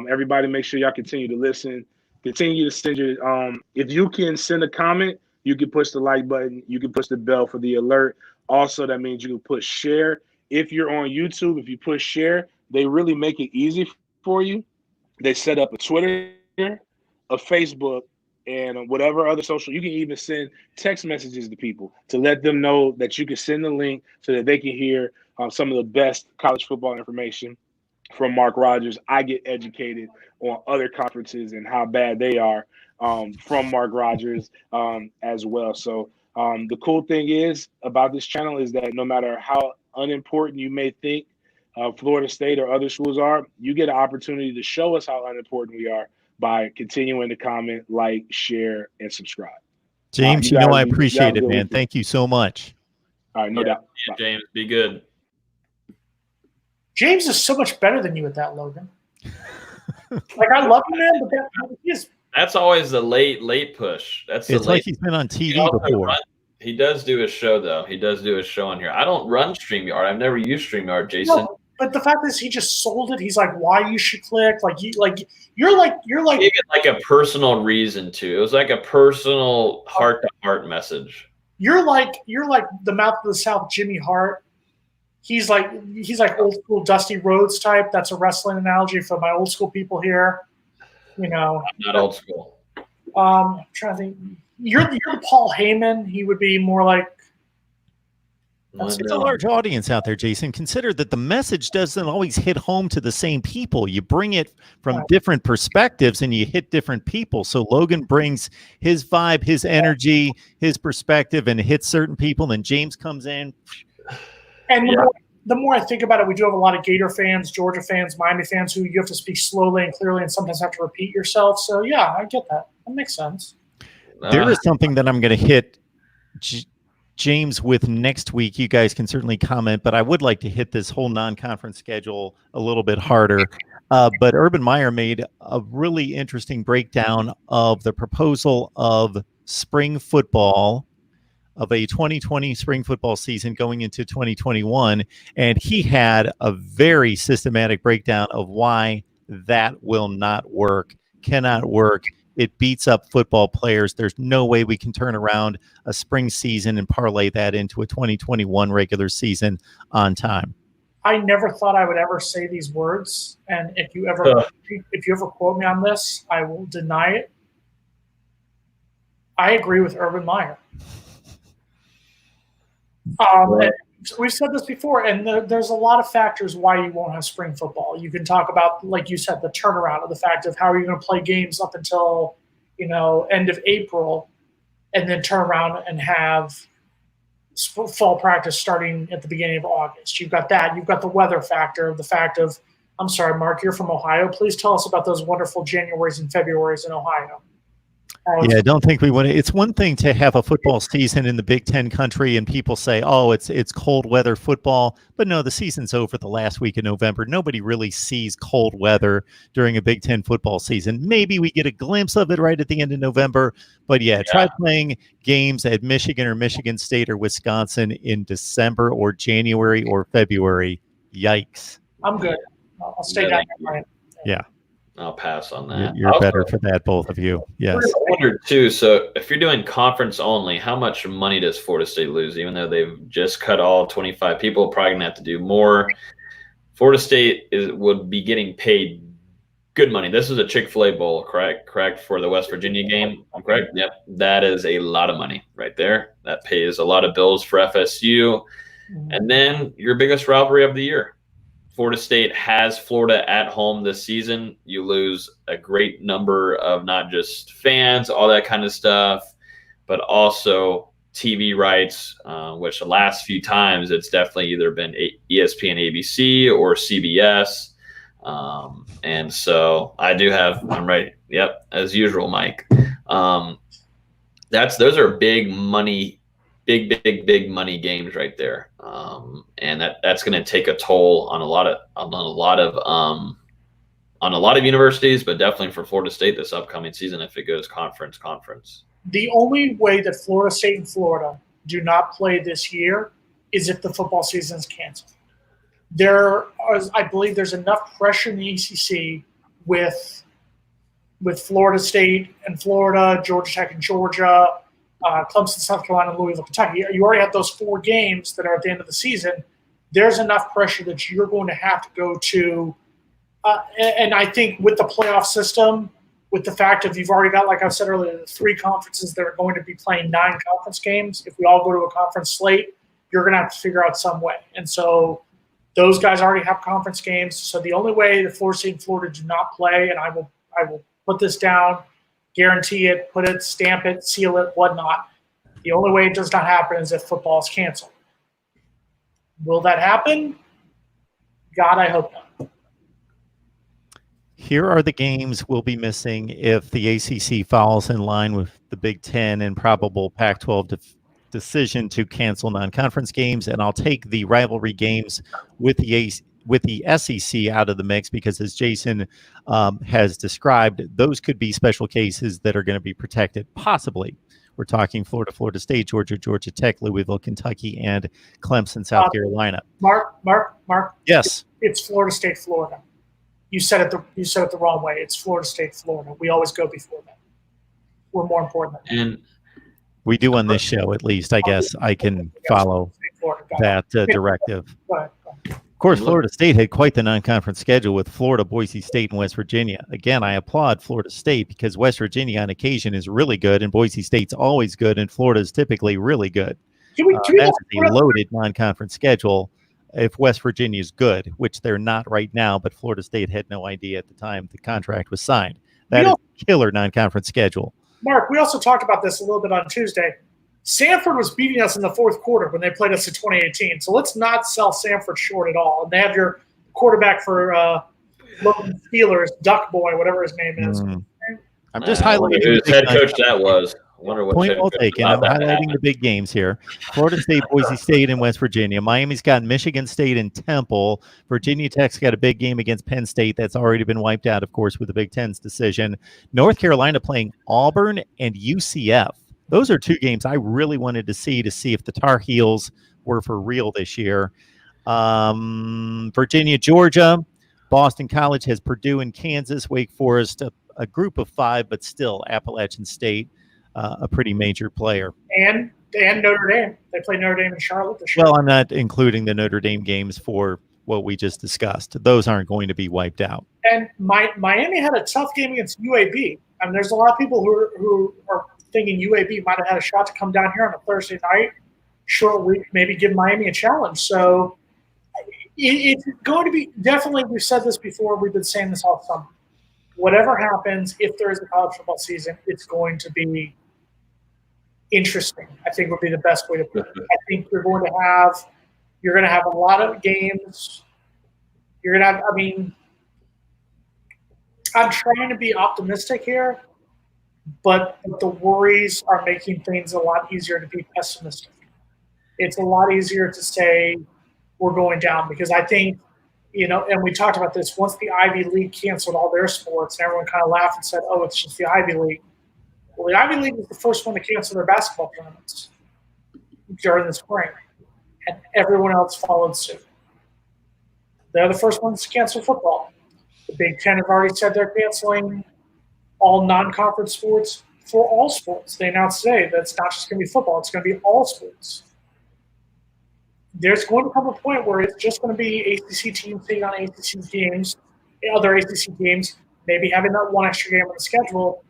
Everybody, make sure y'all continue to listen. Continue to send your if you can send a comment, you can push the like button. You can push the bell for the alert. Also, that means you can push share. If you're on YouTube, if you push share, they really make it easy for you. They set up a Twitter, a Facebook, and whatever other social. You can even send text messages to people to let them know that you can send the link so that they can hear some of the best college football information from Mark Rogers. I get educated on other conferences and how bad they are from Mark Rogers as well. So the cool thing is about this channel is that no matter how unimportant you may think Florida State or other schools are, you get an opportunity to show us how unimportant we are by continuing to comment, like, share, and subscribe. James, I appreciate it, man. Thank you so much. All right, no doubt. Yeah, James, be good. James is so much better than you at that, Logan. Like, I love you, man, but that's always the late push. It's like he's been on TV before. He does do a show, though. He does do a show on here. I don't run StreamYard. I've never used StreamYard, Jason. But the fact is, he just sold it. He's like, "Why you should click?" You're like. Gave it like a personal reason to. It was like a personal heart-to-heart message. You're like the mouth of the South, Jimmy Hart. He's like old school Dusty Rhodes type. That's a wrestling analogy for my old school people here. You know, I'm not old school. I'm trying to think. You're the Paul Heyman. He would be more like. It's a large audience out there, Jason. Consider that the message doesn't always hit home to the same people. You bring it from different perspectives and you hit different people. So Logan brings his vibe, his energy, his perspective, and hits certain people. Then James comes in. And the more I think about it, we do have a lot of Gator fans, Georgia fans, Miami fans who you have to speak slowly and clearly and sometimes have to repeat yourself. So, yeah, I get that. That makes sense. There is something that I'm going to hit James with next week. You guys can certainly comment, but I would like to hit this whole non-conference schedule a little bit harder. But Urban Meyer made a really interesting breakdown of the proposal of spring football, of a 2020 spring football season going into 2021. And he had a very systematic breakdown of why that will not work, cannot work. It beats up football players. There's no way we can turn around a spring season and parlay that into a 2021 regular season on time. I never thought I would ever say these words, and if you ever quote me on this, I will deny it. I agree with Urban Meyer. We've said this before, and there's a lot of factors why you won't have spring football. You can talk about, like you said, the turnaround of the fact of how are you going to play games up until, end of April, and then turn around and have fall practice starting at the beginning of August. You've got that. You've got the weather factor, the fact of, I'm sorry, Mark, you're from Ohio. Please tell us about those wonderful Januaries and Februaries in Ohio. Yeah, I don't think we want to. It's one thing to have a football season in the Big Ten country and people say, oh, it's cold weather football. But no, the season's over the last week of November. Nobody really sees cold weather during a Big Ten football season. Maybe we get a glimpse of it right at the end of November. But yeah, try playing games at Michigan or Michigan State or Wisconsin in December or January or February. Yikes. I'm good. I'll stay down there. Yeah. I'll pass on that. You're also better for that, both of you. Yes. I wondered too. So, if you're doing conference only, how much money does Florida State lose? Even though they've just cut all 25 people, probably gonna have to do more. Florida State would be getting paid good money. This is a Chick-fil-A bowl, correct for the West Virginia game. I'm correct. Yep, that is a lot of money right there. That pays a lot of bills for FSU, and then your biggest rivalry of the year. Florida State has Florida at home this season. You lose a great number of not just fans, all that kind of stuff, but also TV rights, which the last few times it's definitely either been ESPN, ABC, or CBS. And so I do have, I'm right. Yep. As usual, Mike. Those are big money, big money games right there. And that's going to take a toll on a lot of universities, but definitely for Florida State this upcoming season if it goes conference. The only way that Florida State and Florida do not play this year is if the football season is canceled. I believe there's enough pressure in the ACC with Florida State and Florida, Georgia Tech and Georgia, Clemson, South Carolina, and Louisville, Kentucky. You already have those 4 games that are at the end of the season. There's enough pressure that you're going to have to go to. And I think with the playoff system, with the fact of you've already got, like I said earlier, the 3 conferences that are going to be playing 9 conference games. If we all go to a conference slate, you're going to have to figure out some way. And so those guys already have conference games. So the only way that Florida State and Florida do not play, and I will put this down, guarantee it, put it, stamp it, seal it, whatnot. The only way it does not happen is if football is canceled. Will that happen? God, I hope not. Here are the games we'll be missing if the ACC falls in line with the Big Ten and probable Pac-12 decision to cancel non-conference games. And I'll take the rivalry games with the SEC out of the mix because, as Jason has described, those could be special cases that are going to be protected. Possibly, we're talking Florida, Florida State, Georgia, Georgia Tech, Louisville, Kentucky, and Clemson, South Carolina. Mark. Yes. It's Florida State, Florida. You said it the wrong way. It's Florida State, Florida. We always go before them. We're more important than And We do on this show, at least. I guess I can follow that directive. Go ahead. Of course, Florida State had quite the non-conference schedule with Florida, Boise State, and West Virginia. Again, I applaud Florida State because West Virginia on occasion is really good, and Boise State's always good, and Florida is typically really good. That's a loaded non-conference schedule if West Virginia is good, which they're not right now, but Florida State had no idea at the time the contract was signed. That is a killer non-conference schedule. Mark, we also talked about this a little bit on Tuesday. Sanford was beating us in the fourth quarter when they played us in 2018. So let's not sell Sanford short at all. And they have your quarterback for Logan Steelers, Duck Boy, whatever his name is. I'm just highlighting whose head coach that was. I wonder what point well taken. I'm highlighting the big games here. Florida State, Boise State, and West Virginia. Miami's got Michigan State and Temple. Virginia Tech's got a big game against Penn State. That's already been wiped out, of course, with the Big Ten's decision. North Carolina playing Auburn and UCF. Those are two games I really wanted to see if the Tar Heels were for real this year. Virginia, Georgia. Boston College has Purdue and Kansas. Wake Forest, a group of five, but still Appalachian State, a pretty major player. And Notre Dame. They play Notre Dame and Charlotte this year. Well, I'm not including the Notre Dame games for what we just discussed. Those aren't going to be wiped out. And Miami had a tough game against UAB. I mean, there's a lot of people who are thinking UAB might have had a shot to come down here on a Thursday night, short week, maybe give Miami a challenge. So it's going to be definitely, we've said this before, we've been saying this all summer. Whatever happens, if there is a college football season, it's going to be interesting, I think would be the best way to put it. I think you're going to have a lot of games. You're going to have, I mean, I'm trying to be optimistic here, but the worries are making things a lot easier to be pessimistic. It's a lot easier to say we're going down because I think, and we talked about this, once the Ivy League canceled all their sports, and everyone kind of laughed and said, oh, it's just the Ivy League. Well, the Ivy League was the first one to cancel their basketball tournaments during the spring, and everyone else followed suit. They're the first ones to cancel football. The Big Ten have already said they're canceling all non-conference sports for all sports. They announced today that it's not just going to be football, it's going to be all sports. There's going to come a point where it's just going to be ACC teams taking on ACC games, other ACC games, maybe having that one extra game on the schedule.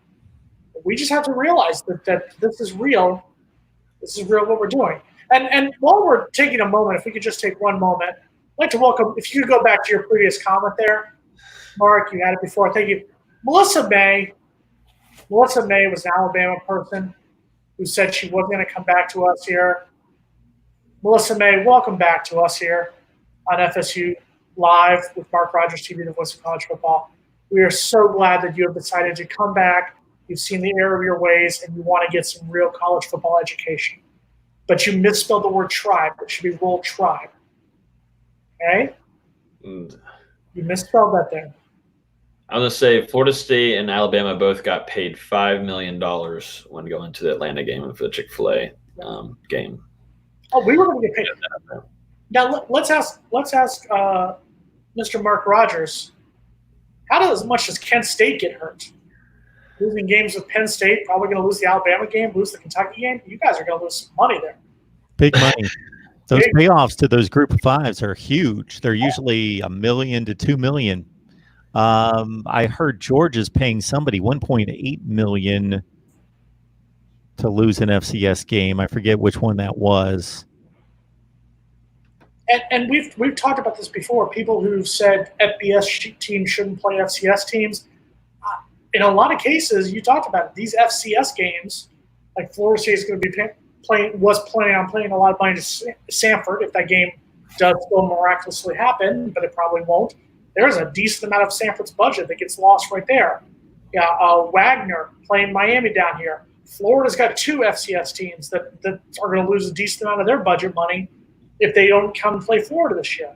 We just have to realize that this is real. This is real what we're doing. And while we're taking a moment, if we could just take one moment, I'd like to welcome, if you could go back to your previous comment there, Mark, you had it before. Thank you. Melissa May was an Alabama person who said she wasn't going to come back to us here. Melissa May, welcome back to us here on FSU Live with MarkRogersTV, the voice of college football. We are so glad that you have decided to come back. You've seen the error of your ways, and you want to get some real college football education. But you misspelled the word tribe. It should be Roll Tribe. Okay? You misspelled that there. I'm going to say Florida State and Alabama both got paid $5 million when going to the Atlanta game for the Chick-fil-A game. Oh, we were going to get paid. Now let's ask Mr. Mark Rogers. How much does Kent State get hurt? Losing games with Penn State, probably going to lose the Alabama game, lose the Kentucky game. You guys are going to lose some money there. Big money. Those payoffs to those group of fives are huge. They're usually $1 million to $2 million. I heard Georgia's paying somebody $1.8 million to lose an FCS game. I forget which one that was. And we've talked about this before. People who've said FBS teams shouldn't play FCS teams. In a lot of cases, you talked about it. These FCS games, like Florida State is going to be planning on playing a lot of money to Sanford if that game does still miraculously happen, but it probably won't. There's a decent amount of Sanford's budget that gets lost right there. Yeah, Wagner playing Miami down here. Florida's got 2 FCS teams that are going to lose a decent amount of their budget money if they don't come and play Florida this year.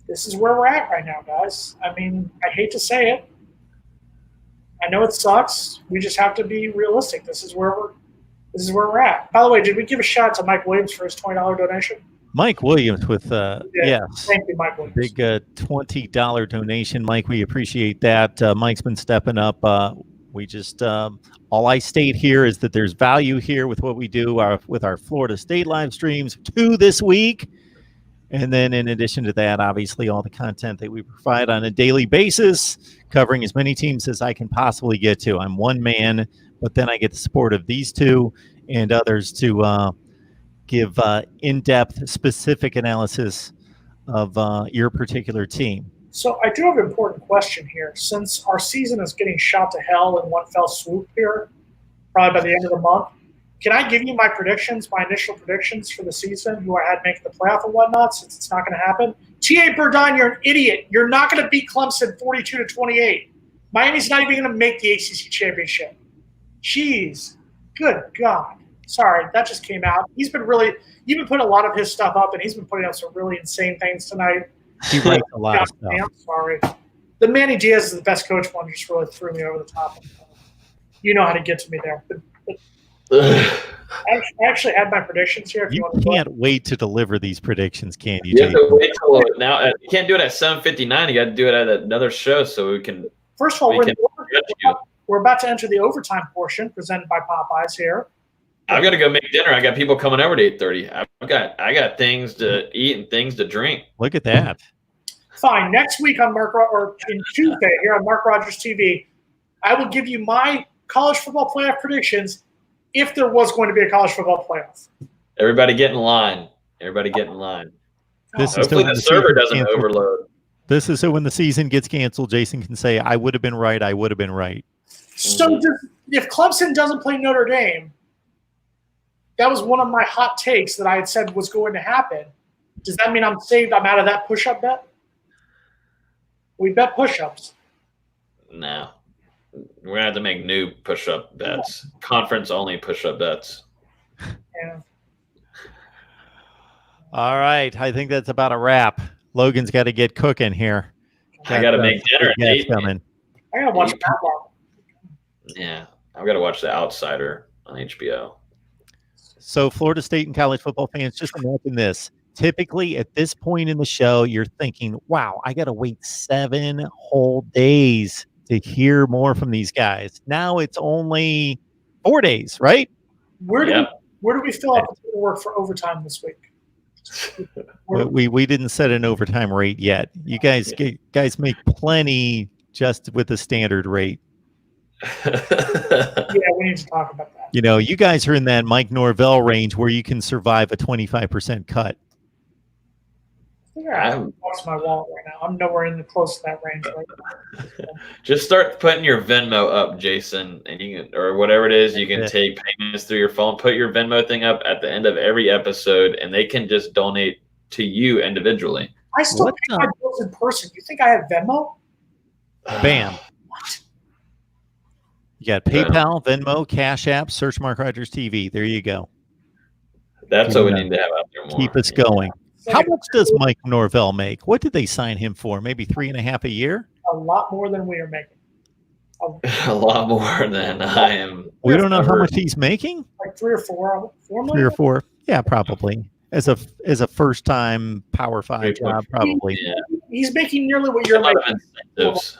This is where we're at right now, guys. I mean, I hate to say it. I know it sucks. We just have to be realistic. This is where we're at. By the way, did we give a shout out to Mike Williams for his $20 donation? Mike Williams with yes, Thank you, Mike Williams. big $20 donation. Mike, we appreciate that. Mike's been stepping up. We just all I state here is that there's value here with what we do with our Florida State live streams, 2 this week. And then in addition to that, obviously all the content that we provide on a daily basis, covering as many teams as I can possibly get to. I'm one man, but then I get the support of these two and others to give in-depth, specific analysis of your particular team. So I do have an important question here. Since our season is getting shot to hell in one fell swoop here, probably by the end of the month, can I give you my predictions, my initial predictions for the season, who I had making the playoff and whatnot, since it's not going to happen? T.A. Burdine, you're an idiot. You're not going to beat Clemson 42-28. Miami's not even going to make the ACC championship. Jeez. Good God. Sorry, that just came out. You've been putting a lot of his stuff up, and he's been putting up some really insane things tonight. He writes a lot of stuff. I'm sorry. The Manny Diaz is the best coach one, just really threw me over the top. You know how to get to me there. I actually had my predictions here. If You can't wait to deliver these predictions, can you? You have to wait till now. You can't do it at 7:59. You got to do it at another show so we can. First of all, we're about to enter the overtime portion presented by Popeyes here. I've got to go make dinner. I got people coming over to 8:30. I got things to eat and things to drink. Look at that. Fine. Next week on Tuesday here on Mark Rogers TV, I will give you my college football playoff predictions if there was going to be a college football playoff. Everybody get in line. Everybody get in line. Hopefully the server doesn't overload. This is so when the season gets canceled, Jason can say, I would have been right. I would have been right. So if Clemson doesn't play Notre Dame, that was one of my hot takes that I had said was going to happen. Does that mean I'm saved? I'm out of that push-up bet? We bet push-ups. No. We're going to have to make new push-up bets. Conference-only push-up bets. Yeah. All right. I think that's about a wrap. Logan's got to get cooking here. I got to make dinner. Coming. I got to watch that. Yeah. I've got to watch The Outsider on HBO. So Florida State and college football fans, just imagine this. Typically at this point in the show, you're thinking, wow, I got to wait 7 whole days to hear more from these guys. Now it's only 4 days, right? Where do we fill out the paperwork for overtime this week? We didn't set an overtime rate yet. You guys make plenty just with the standard rate. Yeah, we need to talk about that. You know, you guys are in that Mike Norvell range where you can survive a 25% cut. Yeah, I'm watching my wallet right now. I'm nowhere in the close to that range right now. Just start putting your Venmo up, Jason, and you can, or whatever it is, you can take payments through your phone. Put your Venmo thing up at the end of every episode, and they can just donate to you individually. I still pay my bills in person. You think I have Venmo? Bam. What? You got PayPal, Venmo, Cash App, search Mark Rogers TV. There you go. That's what we need to have out there more. Keep us going. How much does Mike Norvell make? What did they sign him for? Maybe $3.5 a year? A lot more than we are making. A lot more than I am. We don't know how much he's making? Like 3 or 4 million? 3 or 4. Yeah, probably. As a first-time Power 5 job, probably. Yeah. He's making nearly what you're making. Incentives.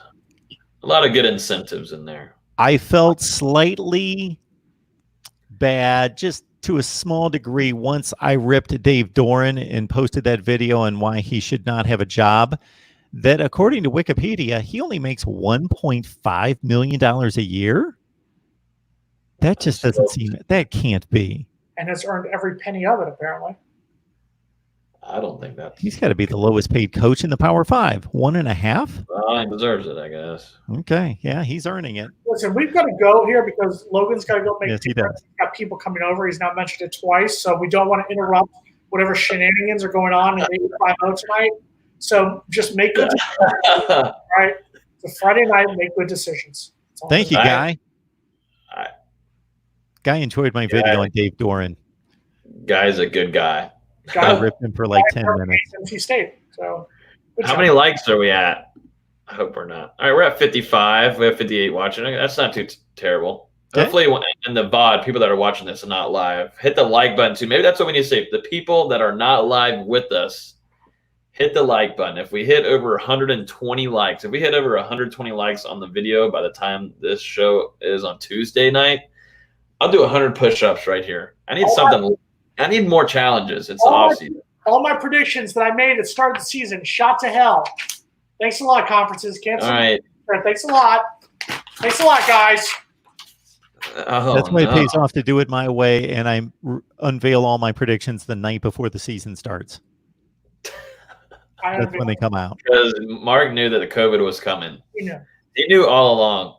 A lot of good incentives in there. I felt slightly bad, just to a small degree, once I ripped Dave Doran and posted that video on why he should not have a job, that according to Wikipedia, he only makes $1.5 million a year. That just doesn't seem, that can't be. And has earned every penny of it, apparently. I don't think that. He's got to be the lowest paid coach in the Power 5. 1.5? Well, he deserves it, I guess. Okay. Yeah, he's earning it. Listen, we've got to go here because Logan's got to go make Yes, he does. He's got people coming over. He's now mentioned it twice, so we don't want to interrupt whatever shenanigans are going on in 85-0 tonight. So just make good decisions. All right? It's a Friday night. Make good decisions. Thank you, Guy. Guy enjoyed my video on Dave Doran. Guy's a good guy. I ripped him for like 10 minutes. NC State. So, how many likes are we at? I hope we're not. All right, we're at 55. We have 58 watching. That's not too terrible. Okay. Hopefully, in the VOD, people that are watching this and not live, hit the like button too. Maybe that's what we need to say. The people that are not live with us, hit the like button. If we hit over 120 likes, if we hit over 120 likes on the video by the time this show is on Tuesday night, I'll do 100 push-ups right here. I need something. I need more challenges. It's the off-season. All my predictions that I made at the start of the season shot to hell. Thanks a lot, conferences. Cancel. All right. Thanks a lot. Thanks a lot, guys. Oh, That's why it pays off to do it my way, and I unveil all my predictions the night before the season starts. That's when they come out. Because Mark knew that the COVID was coming. He knew all along.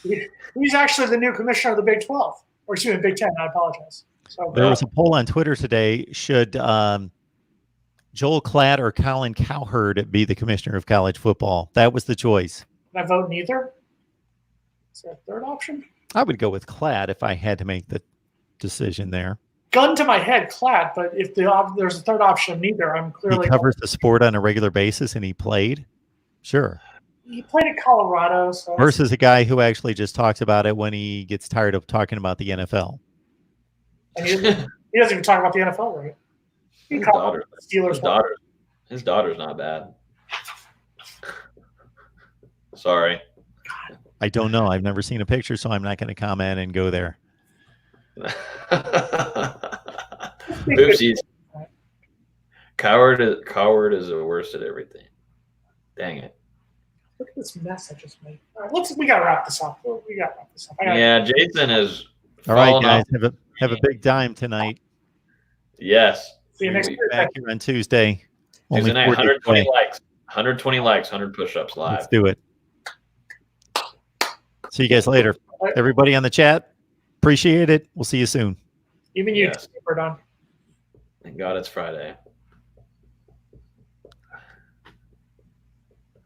He's actually the new commissioner of the Big 12. Or excuse me, Big 10. I apologize. So, there was a poll on Twitter today. Should Joel Klatt or Colin Cowherd be the commissioner of college football? That was the choice. Can I vote neither? Is there a third option? I would go with Klatt if I had to make the decision there. Gun to my head, Klatt, but if there's a third option of neither, I'm clearly... He covers the sport on a regular basis, and he played? Sure. He played in Colorado. So versus a guy who actually just talks about it when he gets tired of talking about the NFL. And he doesn't even talk about the NFL, right? His daughter's not bad. Sorry. I don't know. I've never seen a picture, so I'm not going to comment and go there. Oopsies. Coward is the worst at everything. Dang it. Look at this mess I just made. All right, we got to wrap this up. Yeah, Jason is. All right, guys. Have a big time tonight. Yes. See you next week. Back here on Tuesday. Tuesday night, 120 likes. 120 likes, 100 push-ups live. Let's do it. See you guys later. Everybody on the chat, appreciate it. We'll see you soon. Even you, Don. Thank God it's Friday.